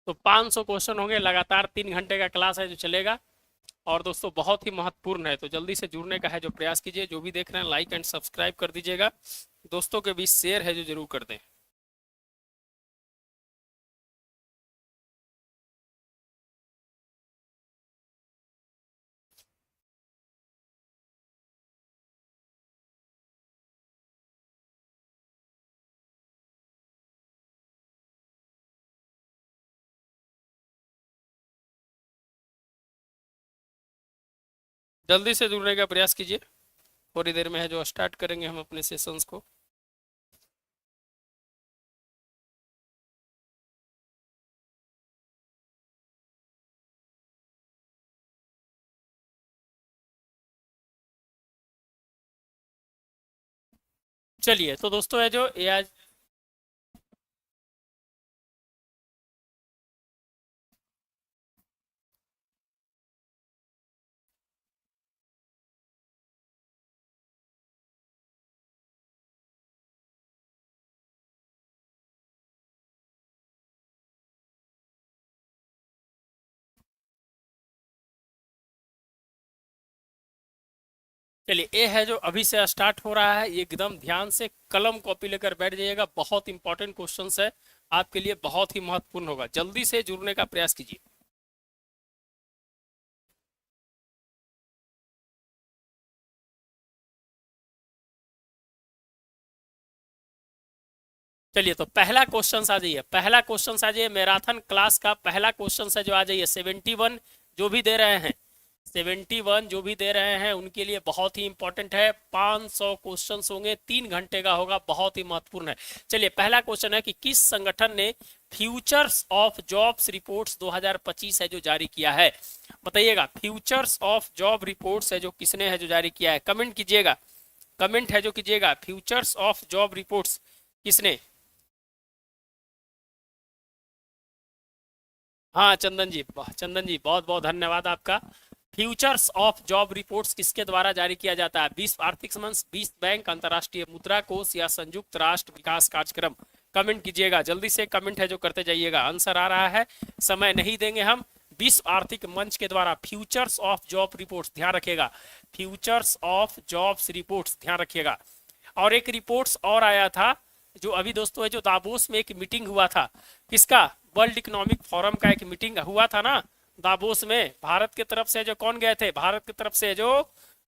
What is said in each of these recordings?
तो 500 क्वेश्चन होंगे, लगातार 3 घंटे का क्लास है जो चलेगा। और दोस्तों बहुत ही महत्वपूर्ण है, तो जल्दी से जुड़ने का है जो प्रयास कीजिए। जो भी देख रहे हैं लाइक एंड सब्सक्राइब कर दीजिएगा, दोस्तों के बीच शेयर है जो जरूर कर दें। जल्दी से जुड़ने का प्रयास कीजिए, थोड़ी देर में है जो स्टार्ट करेंगे हम अपने सेशंस को। चलिए तो दोस्तों है जो ये आज चलिए ये है जो अभी से स्टार्ट हो रहा है, ये एकदम ध्यान से कलम कॉपी लेकर बैठ जाइएगा, बहुत इंपॉर्टेंट क्वेश्चंस है आपके लिए, बहुत ही महत्वपूर्ण होगा। जल्दी से जुड़ने का प्रयास कीजिए। चलिए तो पहला क्वेश्चन आ जाइए, पहला क्वेश्चन आ जाइए, मैराथन क्लास का पहला क्वेश्चन है जो आ जाइए। 71 जो भी दे रहे हैं, 71 जो भी दे रहे हैं उनके लिए बहुत ही इंपॉर्टेंट है। 500 क्वेश्चन होंगे, 3 घंटे का होगा, बहुत ही महत्वपूर्ण है। चलिए पहला क्वेश्चन है कि किस संगठन ने फ्यूचर्स ऑफ जॉब्स रिपोर्ट्स 2025 है जो जारी किया है। बताइएगा, फ्यूचर्स ऑफ जॉब रिपोर्ट्स है जो किसने है जो जारी किया है, कमेंट कीजिएगा, कमेंट है जो कीजिएगा, फ्यूचर्स ऑफ जॉब रिपोर्ट्स किसने। हाँ चंदन जी, चंदन जी बहुत बहुत धन्यवाद आपका। फ्यूचर्स ऑफ जॉब रिपोर्ट्स किसके द्वारा जारी किया जाता है? विश्व आर्थिक मंच, विश्व बैंक, अंतर्राष्ट्रीय मुद्रा कोष या संयुक्त राष्ट्र विकास कार्यक्रम। कमेंट कीजिएगा, जल्दी से कमेंट है जो करते जाइएगा। आंसर आ रहा है, समय नहीं देंगे हम। विश्व आर्थिक मंच के द्वारा फ्यूचर्स ऑफ जॉब रिपोर्ट्स, ध्यान रखिएगा, फ्यूचर्स ऑफ जॉब्स रिपोर्ट्स, ध्यान रखिएगा। और एक रिपोर्ट्स और आया था जो अभी दोस्तों है जो दावोस में एक मीटिंग हुआ था, किसका? वर्ल्ड इकोनॉमिक फोरम का एक मीटिंग हुआ था ना दावोस में। भारत की तरफ से जो कौन गए थे? भारत की तरफ से जो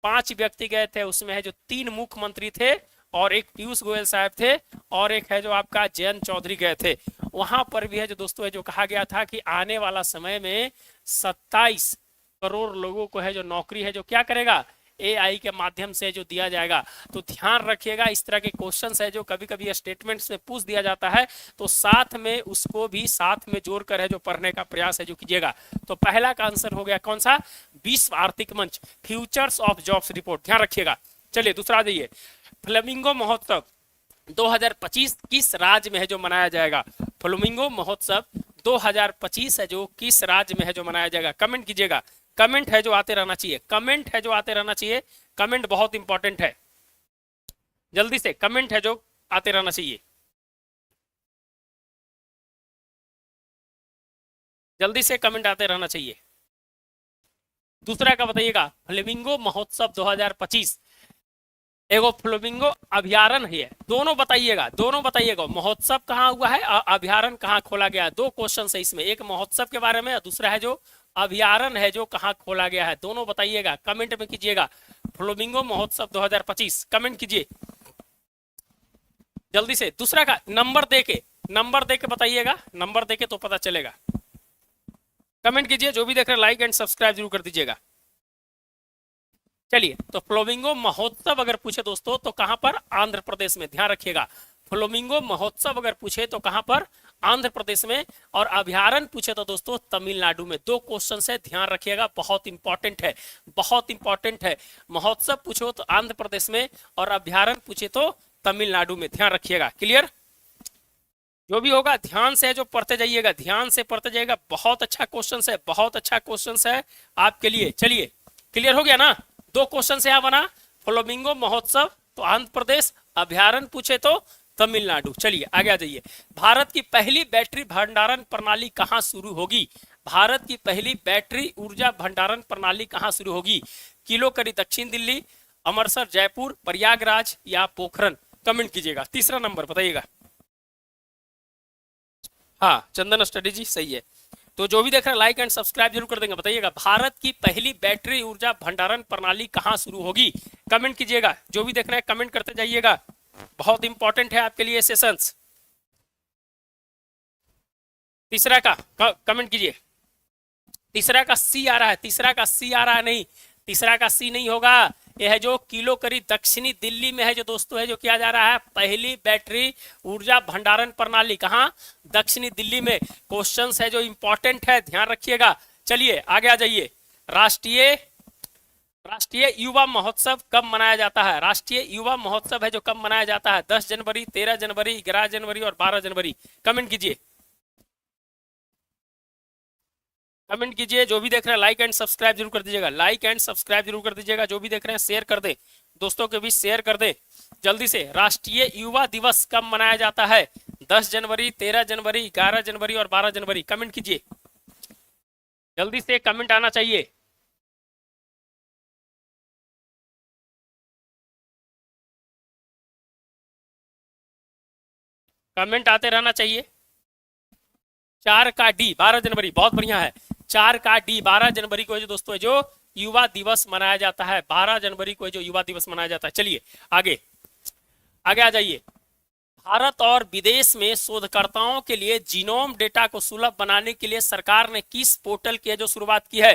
5 व्यक्ति गए थे, उसमें है जो 3 मुख्यमंत्री थे और एक पीयूष गोयल साहब थे और एक है जो आपका जयंत चौधरी गए थे। वहां पर भी है जो दोस्तों है जो कहा गया था कि आने वाला समय में 27 करोड़ लोगों को है जो नौकरी है जो क्या करेगा, एआई के माध्यम से जो दिया जाएगा। तो ध्यान रखिएगा, इस तरह के क्वेश्चंस है जो कभी कभी स्टेटमेंट्स में पूछ दिया जाता है, तो साथ में उसको भी साथ में जोड़कर है जो पढ़ने का प्रयास है जो कीजिएगा। तो पहला का आंसर हो गया कौन सा? विश्व आर्थिक मंच, फ्यूचर्स ऑफ जॉब्स रिपोर्ट, ध्यान रखिएगा। चलिए दूसरा जाइए, फ्लेमिंगो महोत्सव 2025 किस राज्य में है जो मनाया जाएगा? फ्लेमिंगो महोत्सव 2025 है जो किस राज्य में है जो मनाया जाएगा? कमेंट कीजिएगा, कमेंट है जो आते रहना चाहिए, कमेंट है जो आते रहना चाहिए, कमेंट बहुत इंपॉर्टेंट है, जल्दी से कमेंट है जो आते रहना चाहिए, जल्दी से कमेंट आते रहना चाहिए। दूसरा का बताइएगा, फ्लेमिंगो महोत्सव 2025 एगो फ्लेमिंगो अभ्यारण है, दोनों बताइएगा, दोनों बताइएगा, महोत्सव कहाँ हुआ है और अभ्यारण कहाँ खोला गया है। 2 क्वेश्चन है इसमें, एक महोत्सव के बारे में और दूसरा है जो अभ्यारण है जो कहाँ खोला गया है। दोनों बताइएगा, कमेंट में कीजिएगा। फ्लेमिंगो महोत्सव 2025 कमेंट कीजिए जल्दी से। दूसरा का नंबर देके, नंबर देके बताइएगा, नंबर देके तो पता चलेगा। कमेंट कीजिए, जो भी देख रहे हैं लाइक एंड सब्सक्राइब जरूर कर दीजिएगा। चलिए तो फ्लेमिंगो महोत्सव अगर पूछे दोस्तों तो कहां पर? आंध्र प्रदेश में, ध्यान रखिएगा। फ्लेमिंगो महोत्सव अगर पूछे तो कहां पर? आंध्र प्रदेश में। और अभ्यारण पूछे तो दोस्तों तमिलनाडु में। 2 क्वेश्चन है, ध्यान रखिएगा, बहुत इंपॉर्टेंट है, बहुत इंपॉर्टेंट है। महोत्सव पूछो तो आंध्र प्रदेश में और अभ्यारण पूछे तो तमिलनाडु में, ध्यान रखिएगा। क्लियर? जो भी होगा ध्यान से जो पढ़ते जाइएगा, ध्यान से पढ़ते जाइएगा, बहुत अच्छा क्वेश्चन है, बहुत अच्छा क्वेश्चन है आपके लिए। चलिए क्लियर हो गया ना? 2 क्वेश्चन से यहां बना, फ्लेमिंगो महोत्सव तो आंध्र प्रदेश, अभ्यारण पूछे तो तमिलनाडु। चलिए आगे आ जाइए। भारत की पहली बैटरी भंडारण प्रणाली कहां शुरू होगी? भारत की पहली बैटरी ऊर्जा भंडारण प्रणाली कहां शुरू होगी? किलो करी दक्षिण दिल्ली, अमृतसर, जयपुर, प्रयागराज या पोखरन? कमेंट कीजिएगा। तीसरा नंबर बताइएगा। हाँ, चंदन स्टडी जी सही है। तो जो भी देख रहे हैं लाइक एंड सब्सक्राइब जरूर कर देंगे। बताइएगा भारत की पहली बैटरी ऊर्जा भंडारण प्रणाली कहां शुरू होगी? कमेंट कीजिएगा। जो भी देख रहे हैं कमेंट करते जाइएगा, बहुत इंपॉर्टेंट है आपके लिए सेशंस। तीसरा का कमेंट कीजिए। तीसरा का सी आ रहा है, तीसरा का सी आ रहा है नहीं, तीसरा का सी नहीं होगा। यह है जो किलो करी दक्षिणी दिल्ली में है जो दोस्तों है जो किया जा रहा है पहली बैटरी ऊर्जा भंडारण प्रणाली। कहां? दक्षिणी दिल्ली में। क्वेश्चंस है जो इंपॉर्टेंट है, ध्यान रखिएगा। चलिए आगे आ जाइए। राष्ट्रीय राष्ट्रीय युवा महोत्सव कब मनाया जाता है? राष्ट्रीय युवा महोत्सव है जो कब मनाया जाता है? 10 जनवरी, 13 जनवरी, 11 जनवरी और 12 जनवरी। कमेंट कीजिए। कमेंट कीजिए। जो भी देख रहे हैं लाइक एंड सब्सक्राइब जरूर कर दीजिएगा। लाइक एंड सब्सक्राइब जरूर कर दीजिएगा। जो भी देख रहे हैं शेयर कर दे, दोस्तों के बीच शेयर कर दे जल्दी से। राष्ट्रीय युवा दिवस कब मनाया जाता है? 10 जनवरी, 13 जनवरी, 11 जनवरी और 12 जनवरी। कमेंट कीजिए, जल्दी से कमेंट आना चाहिए। कमेंट आते रहना चाहिए। 4 का डी 12 जनवरी, बहुत बढ़िया है। 4 का डी 12 जनवरी को जो दोस्तों है जो युवा दिवस मनाया जाता है। 12 जनवरी को जो युवा दिवस मनाया जाता है। चलिए आगे आगे आ जाइए। भारत और विदेश में शोधकर्ताओं के लिए जीनोम डेटा को सुलभ बनाने के लिए सरकार ने किस पोर्टल की जो शुरुआत की है?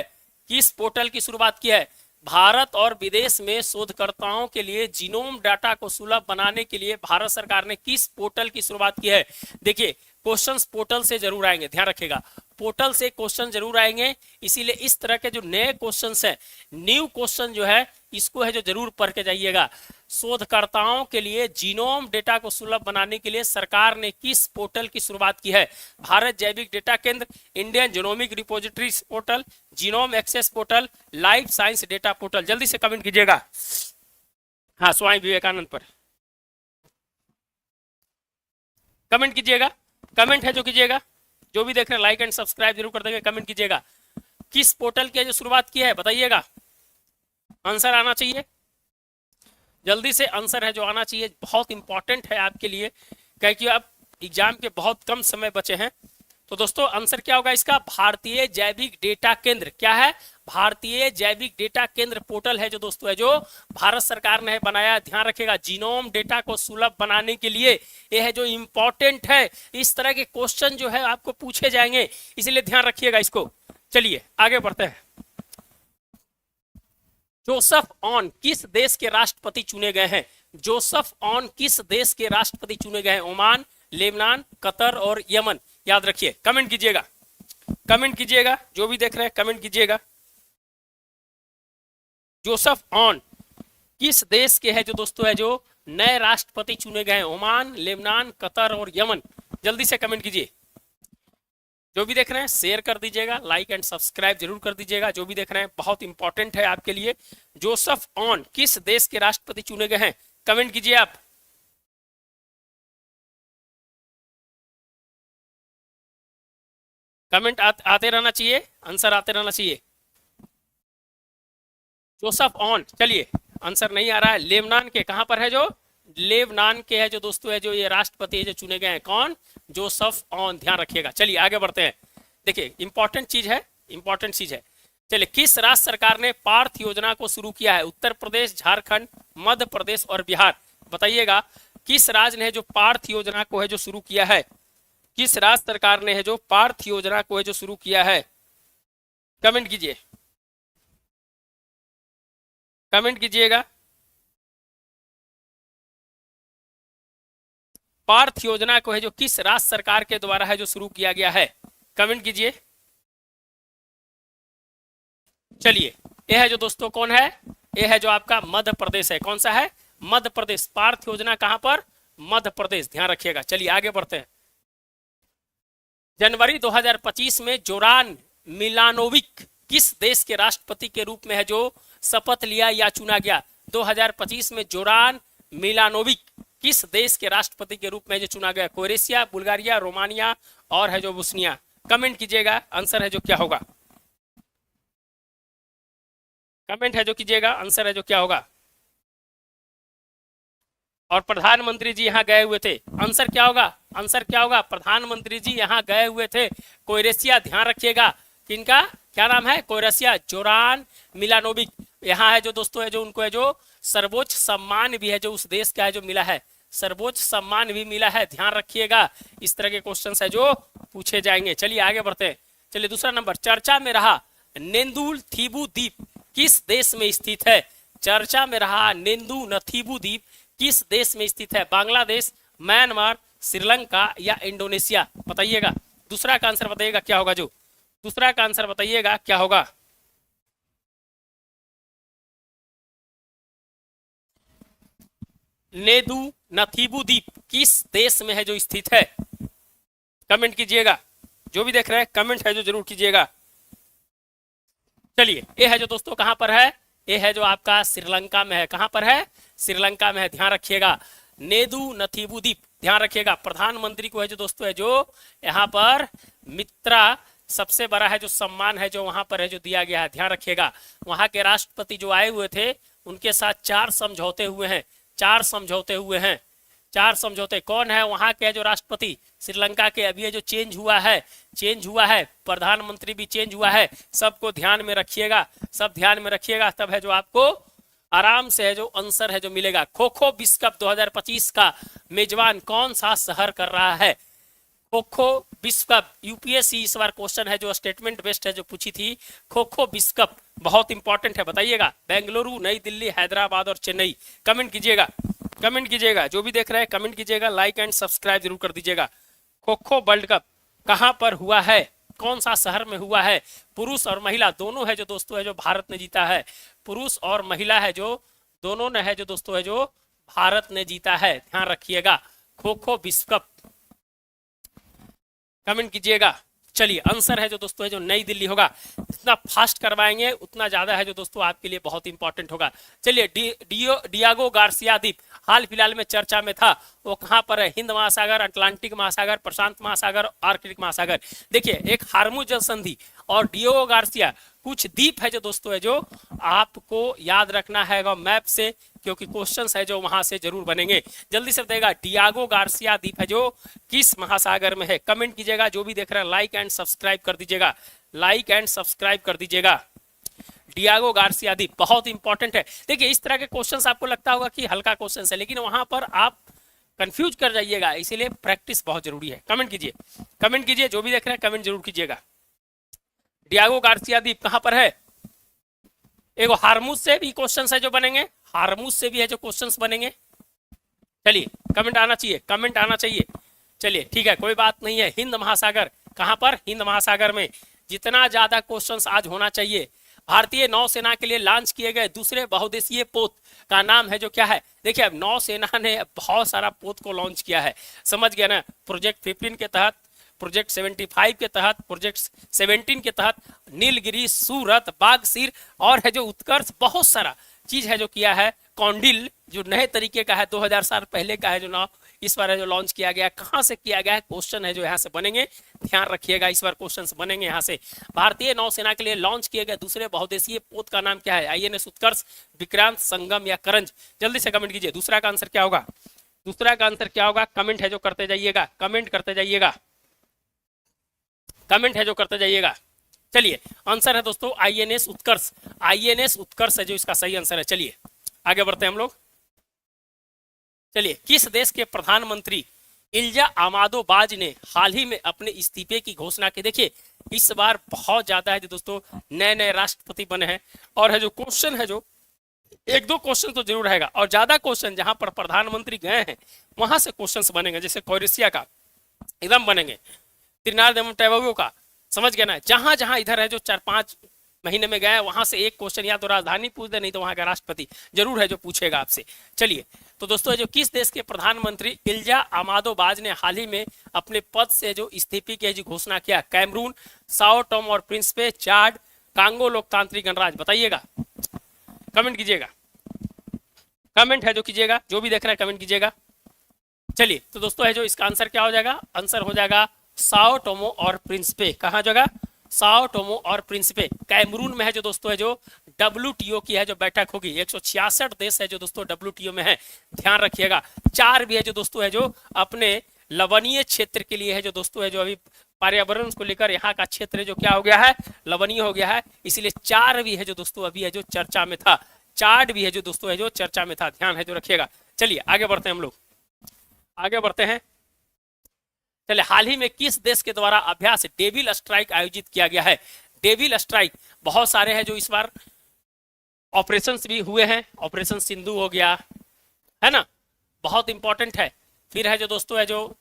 किस पोर्टल की शुरुआत की है? भारत और विदेश में शोधकर्ताओं के लिए जीनोम डाटा को सुलभ बनाने के लिए भारत सरकार ने किस पोर्टल की शुरुआत की है? देखिए क्वेश्चंस पोर्टल से जरूर आएंगे, ध्यान रखिएगा। पोर्टल से क्वेश्चन जरूर आएंगे, इसीलिए इस तरह के जो नए क्वेश्चंस हैं, न्यू क्वेश्चन जो है इसको है जो जरूर पढ़ के जाइएगा। शोधकर्ताओं के लिए जीनोम डेटा को सुलभ बनाने के लिए सरकार ने किस पोर्टल की शुरुआत की है? भारत जैविक डेटा केंद्र, Indian genomic repository portal, genome access portal, life science data portal. जल्दी से कमेंट कीजिएगा। हाँ, स्वामी विवेकानंद पर कमेंट कीजिएगा। कमेंट है जो कीजिएगा। जो भी देख रहे हैं लाइक एंड सब्सक्राइब जरूर कर देंगे। कमेंट कीजिएगा। किस पोर्टल की जो शुरुआत की है बताइएगा। आंसर आना चाहिए, जल्दी से आंसर है जो आना चाहिए। बहुत इंपॉर्टेंट है आपके लिए, क्योंकि अब एग्जाम के बहुत कम समय बचे हैं। तो दोस्तों आंसर क्या होगा इसका? भारतीय जैविक डेटा केंद्र। क्या है? भारतीय जैविक डेटा केंद्र पोर्टल है जो दोस्तों है जो भारत सरकार ने बनाया। ध्यान रखिएगा, जीनोम डेटा को सुलभ बनाने के लिए यह है जो इंपॉर्टेंट है। इस तरह के क्वेश्चन जो है आपको पूछे जाएंगे, इसलिए ध्यान रखिएगा इसको। चलिए आगे बढ़ते हैं। जोसेफ ऑन किस देश के राष्ट्रपति चुने गए हैं? जोसेफ ऑन किस देश के राष्ट्रपति चुने गए हैं? ओमान, लेबनान, कतर और यमन। याद रखिए, कमेंट कीजिएगा। कमेंट कीजिएगा। जो भी देख रहे हैं कमेंट कीजिएगा। जोसेफ ऑन किस देश के है जो दोस्तों है जो नए राष्ट्रपति चुने गए हैं? ओमान, लेबनान, कतर और यमन। जल्दी से कमेंट कीजिए। जो भी देख रहे हैं शेयर कर दीजिएगा, लाइक एंड सब्सक्राइब जरूर कर दीजिएगा। जो भी देख रहे हैं बहुत इंपॉर्टेंट है आपके लिए। जोसेफ ऑन किस देश के राष्ट्रपति चुने गए हैं? कमेंट कीजिए आप। कमेंट आते रहना चाहिए, आंसर आते रहना चाहिए। जोसेफ ऑन, चलिए आंसर नहीं आ रहा है। लेबनान के कहां पर है जो? लेबनान के है जो दोस्तों है जो ये राष्ट्रपति है जो चुने गए हैं। कौन? Joseph on. ध्यान रखिएगा। चलिए आगे बढ़ते हैं। देखिए इंपॉर्टेंट चीज है, इंपॉर्टेंट चीज है। चलिए, किस राज्य सरकार ने पार्थ योजना को शुरू किया है? उत्तर प्रदेश, झारखंड, मध्य प्रदेश और बिहार। बताइएगा किस राज्य ने जो पार्थ योजना को है जो शुरू किया है? किस राज्य सरकार ने है जो पार्थ योजना को है जो शुरू किया है? कमेंट कीजिए। कमेंट कीजिएगा। पार्थ योजना को है जो किस राज्य सरकार के द्वारा है जो शुरू किया गया है? कमेंट कीजिए। चलिए, यह है जो दोस्तों कौन है? यह है जो आपका मध्य प्रदेश है। कौन सा है? मध्य प्रदेश। पार्थ योजना कहां पर? मध्य प्रदेश। ध्यान रखिएगा। चलिए आगे बढ़ते हैं। जनवरी 2025 में जोरान मिलानोविक किस देश के राष्ट्रपति के रूप में है जो शपथ लिया या चुना गया? 2025 में जोरान मिलानोविक किस देश के राष्ट्रपति के रूप में जो चुना गया? क्रोएशिया, बुल्गारिया, रोमानिया और है जो बोस्निया। कमेंट कीजिएगा, आंसर है जो क्या होगा। कमेंट है जो कीजिएगा, आंसर है जो क्या होगा। और प्रधानमंत्री जी यहाँ गए हुए थे, आंसर क्या होगा? आंसर क्या होगा? प्रधानमंत्री जी यहाँ गए हुए थे क्रोएशिया। ध्यान रखिएगा, किनका क्या नाम है? क्रोएशिया, जोरान मिलानोविक। यहाँ है जो दोस्तों है जो उनको है जो सर्वोच्च सम्मान भी है जो उस देश का है जो मिला है, सर्वोच्च सम्मान भी मिला है। ध्यान रखिएगा, इस तरह के क्वेश्चन है जो पूछे जाएंगे। चलिए आगे बढ़ते हैं। चलिए दूसरा नंबर, चर्चा में रहा नेंदुल थीबू द्वीप किस देश में स्थित है? चर्चा में रहा नेंदू नथीबू द्वीप किस देश में स्थित है? बांग्लादेश, म्यांमार, श्रीलंका या इंडोनेशिया? बताइएगा, दूसरा का आंसर बताइएगा क्या होगा। जो दूसरा का आंसर बताइएगा क्या होगा। नेदू नथीबू द्वीप किस देश में है जो स्थित है? कमेंट कीजिएगा, जो भी देख रहे हैं कमेंट है जो जरूर कीजिएगा। चलिए, ये है जो दोस्तों कहां पर है? ये है जो आपका श्रीलंका में है। कहां पर है? श्रीलंका में है। ध्यान रखिएगा, नेदू नथीबू द्वीप। ध्यान रखिएगा, प्रधानमंत्री को है जो दोस्तों है जो यहाँ पर मित्रा सबसे बड़ा है जो सम्मान है जो वहां पर है जो दिया गया है। ध्यान रखिएगा, वहां के राष्ट्रपति जो आए हुए थे उनके साथ 4 समझौते हुए हैं। 4 समझौते हुए हैं। 4 समझौते। कौन है वहां के जो राष्ट्रपति श्रीलंका के? अभी जो चेंज हुआ है, प्रधानमंत्री भी चेंज हुआ है। सबको ध्यान में रखिएगा, सब ध्यान में रखिएगा, तब है जो आपको आराम से है जो आंसर है जो मिलेगा। खो खो विश्व कप 2025 का मेजबान कौन सा शहर कर रहा है? खो खो विश्व कप, यूपीएससी इस बार क्वेश्चन है जो स्टेटमेंट बेस्ड है जो पूछी थी। खो खो विश्व कप बहुत इंपॉर्टेंट है, बताइएगा। बेंगलुरु, नई दिल्ली, हैदराबाद और चेन्नई। कमेंट कीजिएगा, कमेंट कीजिएगा, जो भी देख रहे हैं कमेंट कीजिएगा, लाइक एंड सब्सक्राइब जरूर कर दीजिएगा। खो खो वर्ल्ड कप कहां पर हुआ है? कौन सा शहर में हुआ है? पुरुष और महिला दोनों है जो दोस्तों है जो भारत ने जीता है। पुरुष और महिला है जो दोनों ने है जो दोस्तों है जो भारत ने जीता है। ध्यान रखिएगा, खो खो विश्व कप। कमेंट कीजिएगा। चलिए, आंसर है जो दोस्तों है जो नई दिल्ली होगा। जितना फास्ट करवाएंगे उतना ज्यादा है जो दोस्तों आपके लिए बहुत इंपॉर्टेंट होगा। चलिए, डियागो गार्सिया द्वीप हाल फिलहाल में चर्चा में था, वो कहां पर है? हिंद महासागर, अटलांटिक महासागर, प्रशांत महासागर, आर्कटिक महासागर। देखिए, एक हार्मुज जल संधि और डियागो गार्सिया कुछ द्वीप है जो दोस्तों है जो आपको याद रखना है मैप से, क्योंकि क्वेश्चंस है जो वहां से जरूर बनेंगे। जल्दी से बताइएगा, डियागो गार्सिया द्वीप है जो किस महासागर में है? कमेंट कीजिएगा, जो भी देख रहे हैं लाइक एंड सब्सक्राइब कर दीजिएगा, लाइक एंड सब्सक्राइब कर दीजिएगा। डियागो गार्सिया द्वीप बहुत इंपॉर्टेंट है। देखिए, इस तरह के क्वेश्चंस आपको लगता होगा कि हल्का क्वेश्चन है, लेकिन वहां पर आप कंफ्यूज कर जाइएगा, इसीलिए प्रैक्टिस बहुत जरूरी है। कमेंट कीजिए, कमेंट कीजिए, जो भी देख रहे हैं कमेंट जरूर कीजिएगा। डियागो गार्सिया द्वीप कहां पर है? एगो हार्मुज से भी क्वेश्चंस है जो बनेंगे, हार्मुज से भी है जो क्वेश्चंस बनेंगे। चलिए, कमेंट आना चाहिए, कमेंट आना चाहिए। चलिए, ठीक है, कोई बात नहीं है। हिंद महासागर कहां पर? हिंद महासागर में। जितना ज्यादा क्वेश्चंस आज होना चाहिए। भारतीय नौसेना के लिए लॉन्च किए गए दूसरे बहुदेशीय पोत का नाम है जो क्या है? देखिए, अब नौसेना ने बहुत सारा पोत को लॉन्च किया है, समझ गया ना। प्रोजेक्ट 15 के तहत, प्रोजेक्ट 75 के तहत, प्रोजेक्ट 17 के तहत, नीलगिरी, सूरत, बागसीर और है जो उत्कर्ष, बहुत सारा चीज है जो किया है। कौंडिल जो नए तरीके का है, 2000 साल पहले का है जो नाव इस बार है जो लॉन्च किया गया। कहां से किया गया है? क्वेश्चन है जो यहाँ से बनेंगे, ध्यान रखिएगा, इस बार क्वेश्चंस बनेंगे यहाँ से। भारतीय नौसेना के लिए लॉन्च किए गए दूसरे बहुदेशीय पोत का नाम क्या है? आईएनएस उत्कर्ष, विक्रांत, संगम या करंज? जल्दी से कमेंट कीजिए, दूसरा का आंसर क्या होगा? दूसरा का आंसर क्या होगा? कमेंट है जो करते जाइएगा, कमेंट करते जाइएगा, कमेंट है जो करते जाइएगा। चलिए, आंसर है दोस्तों आईएनएस उत्कर्ष। आईएनएस उत्कर्ष है जो इसका सही आंसर है। चलिए आगे बढ़ते हैं हम लोग। चलिए, किस देश के प्रधानमंत्री इल्जा अमादोबाज ने हाल ही में अपने इस्तीफे की घोषणा की? देखिए, इस बार बहुत ज्यादा है जो दोस्तों नए नए राष्ट्रपति बने हैं, और है जो क्वेश्चन है जो एक दो क्वेश्चन तो जरूर रहेगा, और ज्यादा क्वेश्चन जहां पर प्रधानमंत्री गए हैं वहां से क्वेश्चंस बनेंगे। जैसे क्रोएशिया का एकदम बनेंगे, त्रिनाद एवं टोबैगो का, समझ गए ना। जहां जहां इधर है जो 4-5 महीने में गए वहां से एक क्वेश्चन या तो राजधानी पूछ दे, नहीं तो वहां का राष्ट्रपति जरूर है जो पूछेगा आपसे। चलिए, तो दोस्तों जो किस देश के प्रधानमंत्री इल्जा अमादोबाज ने हाल ही में अपने पद से जो इस्तीफे की घोषणा किया? कैमरून, साओ टोम और प्रिंसिपे, चाड, कांगो लोकतांत्रिक गणराज्य? बताइएगा, कमेंट कीजिएगा, कमेंट है जो कीजिएगा, जो भी देख रहे हैं कमेंट कीजिएगा। चलिए तो दोस्तों है जो इसका आंसर क्या हो जाएगा, आंसर हो जाएगा साओ टोमो और प्रिंसिपे। कहाँ जगह, साओ टोमो और प्रिंसिपे, कैमरून में है जो दोस्तों है जो WTO की है जो बैठक होगी। 166 देश है जो दोस्तों WTO में है, ध्यान रखिएगा। 4 भी है जो दोस्तों है जो अपने लवणीय क्षेत्र के लिए है जो दोस्तों है जो अभी पर्यावरण को लेकर यहाँ का क्षेत्र जो क्या हो गया है, लवणीय हो गया है, इसीलिए 4 भी है जो दोस्तों अभी है जो चर्चा में था। 4 भी है जो दोस्तों है जो चर्चा में था, ध्यान है जो रखिएगा। चलिए आगे बढ़ते हैं हम लोग, आगे बढ़ते हैं। चलिए, हाल ही में किस देश के द्वारा अभ्यास डेविल स्ट्राइक आयोजित किया गया है। डेविल स्ट्राइक बहुत सारे हैं जो इस बार ऑपरेशंस भी हुए हैं, ऑपरेशन सिंधु हो गया है ना, बहुत इंपॉर्टेंट है। फिर है जो दोस्तों है जो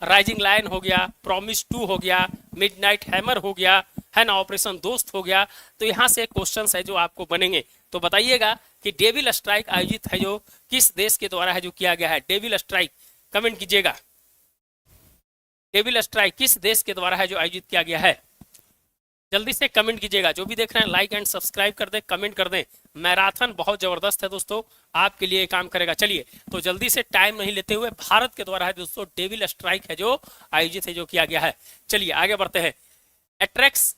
राइजिंग लायन हो गया, प्रॉमिस 2 हो गया, मिडनाइट हैमर हो गया है ना, ऑपरेशन दोस्त हो गया। तो यहाँ से क्वेश्चंस है जो आपको बनेंगे, तो बताइएगा कि डेविल स्ट्राइक आयोजित है जो किस देश के द्वारा है जो किया गया है। डेविल स्ट्राइक कमेंट कीजिएगा, डेविल स्ट्राइक किस देश के द्वारा है जो आयोजित किया गया है, जल्दी से कमेंट कीजिएगा। जो भी देख रहे हैं लाइक एंड सब्सक्राइब कर दें, कमेंट कर दें। मैराथन बहुत जबरदस्त है दोस्तों, आपके लिए काम करेगा। चलिए तो जल्दी से टाइम नहीं लेते हुए भारत के द्वारा है दोस्तों डेविल स्ट्राइक है जो आयोजित है जो किया गया है। चलिए आगे बढ़ते हैं। एट्रैक्स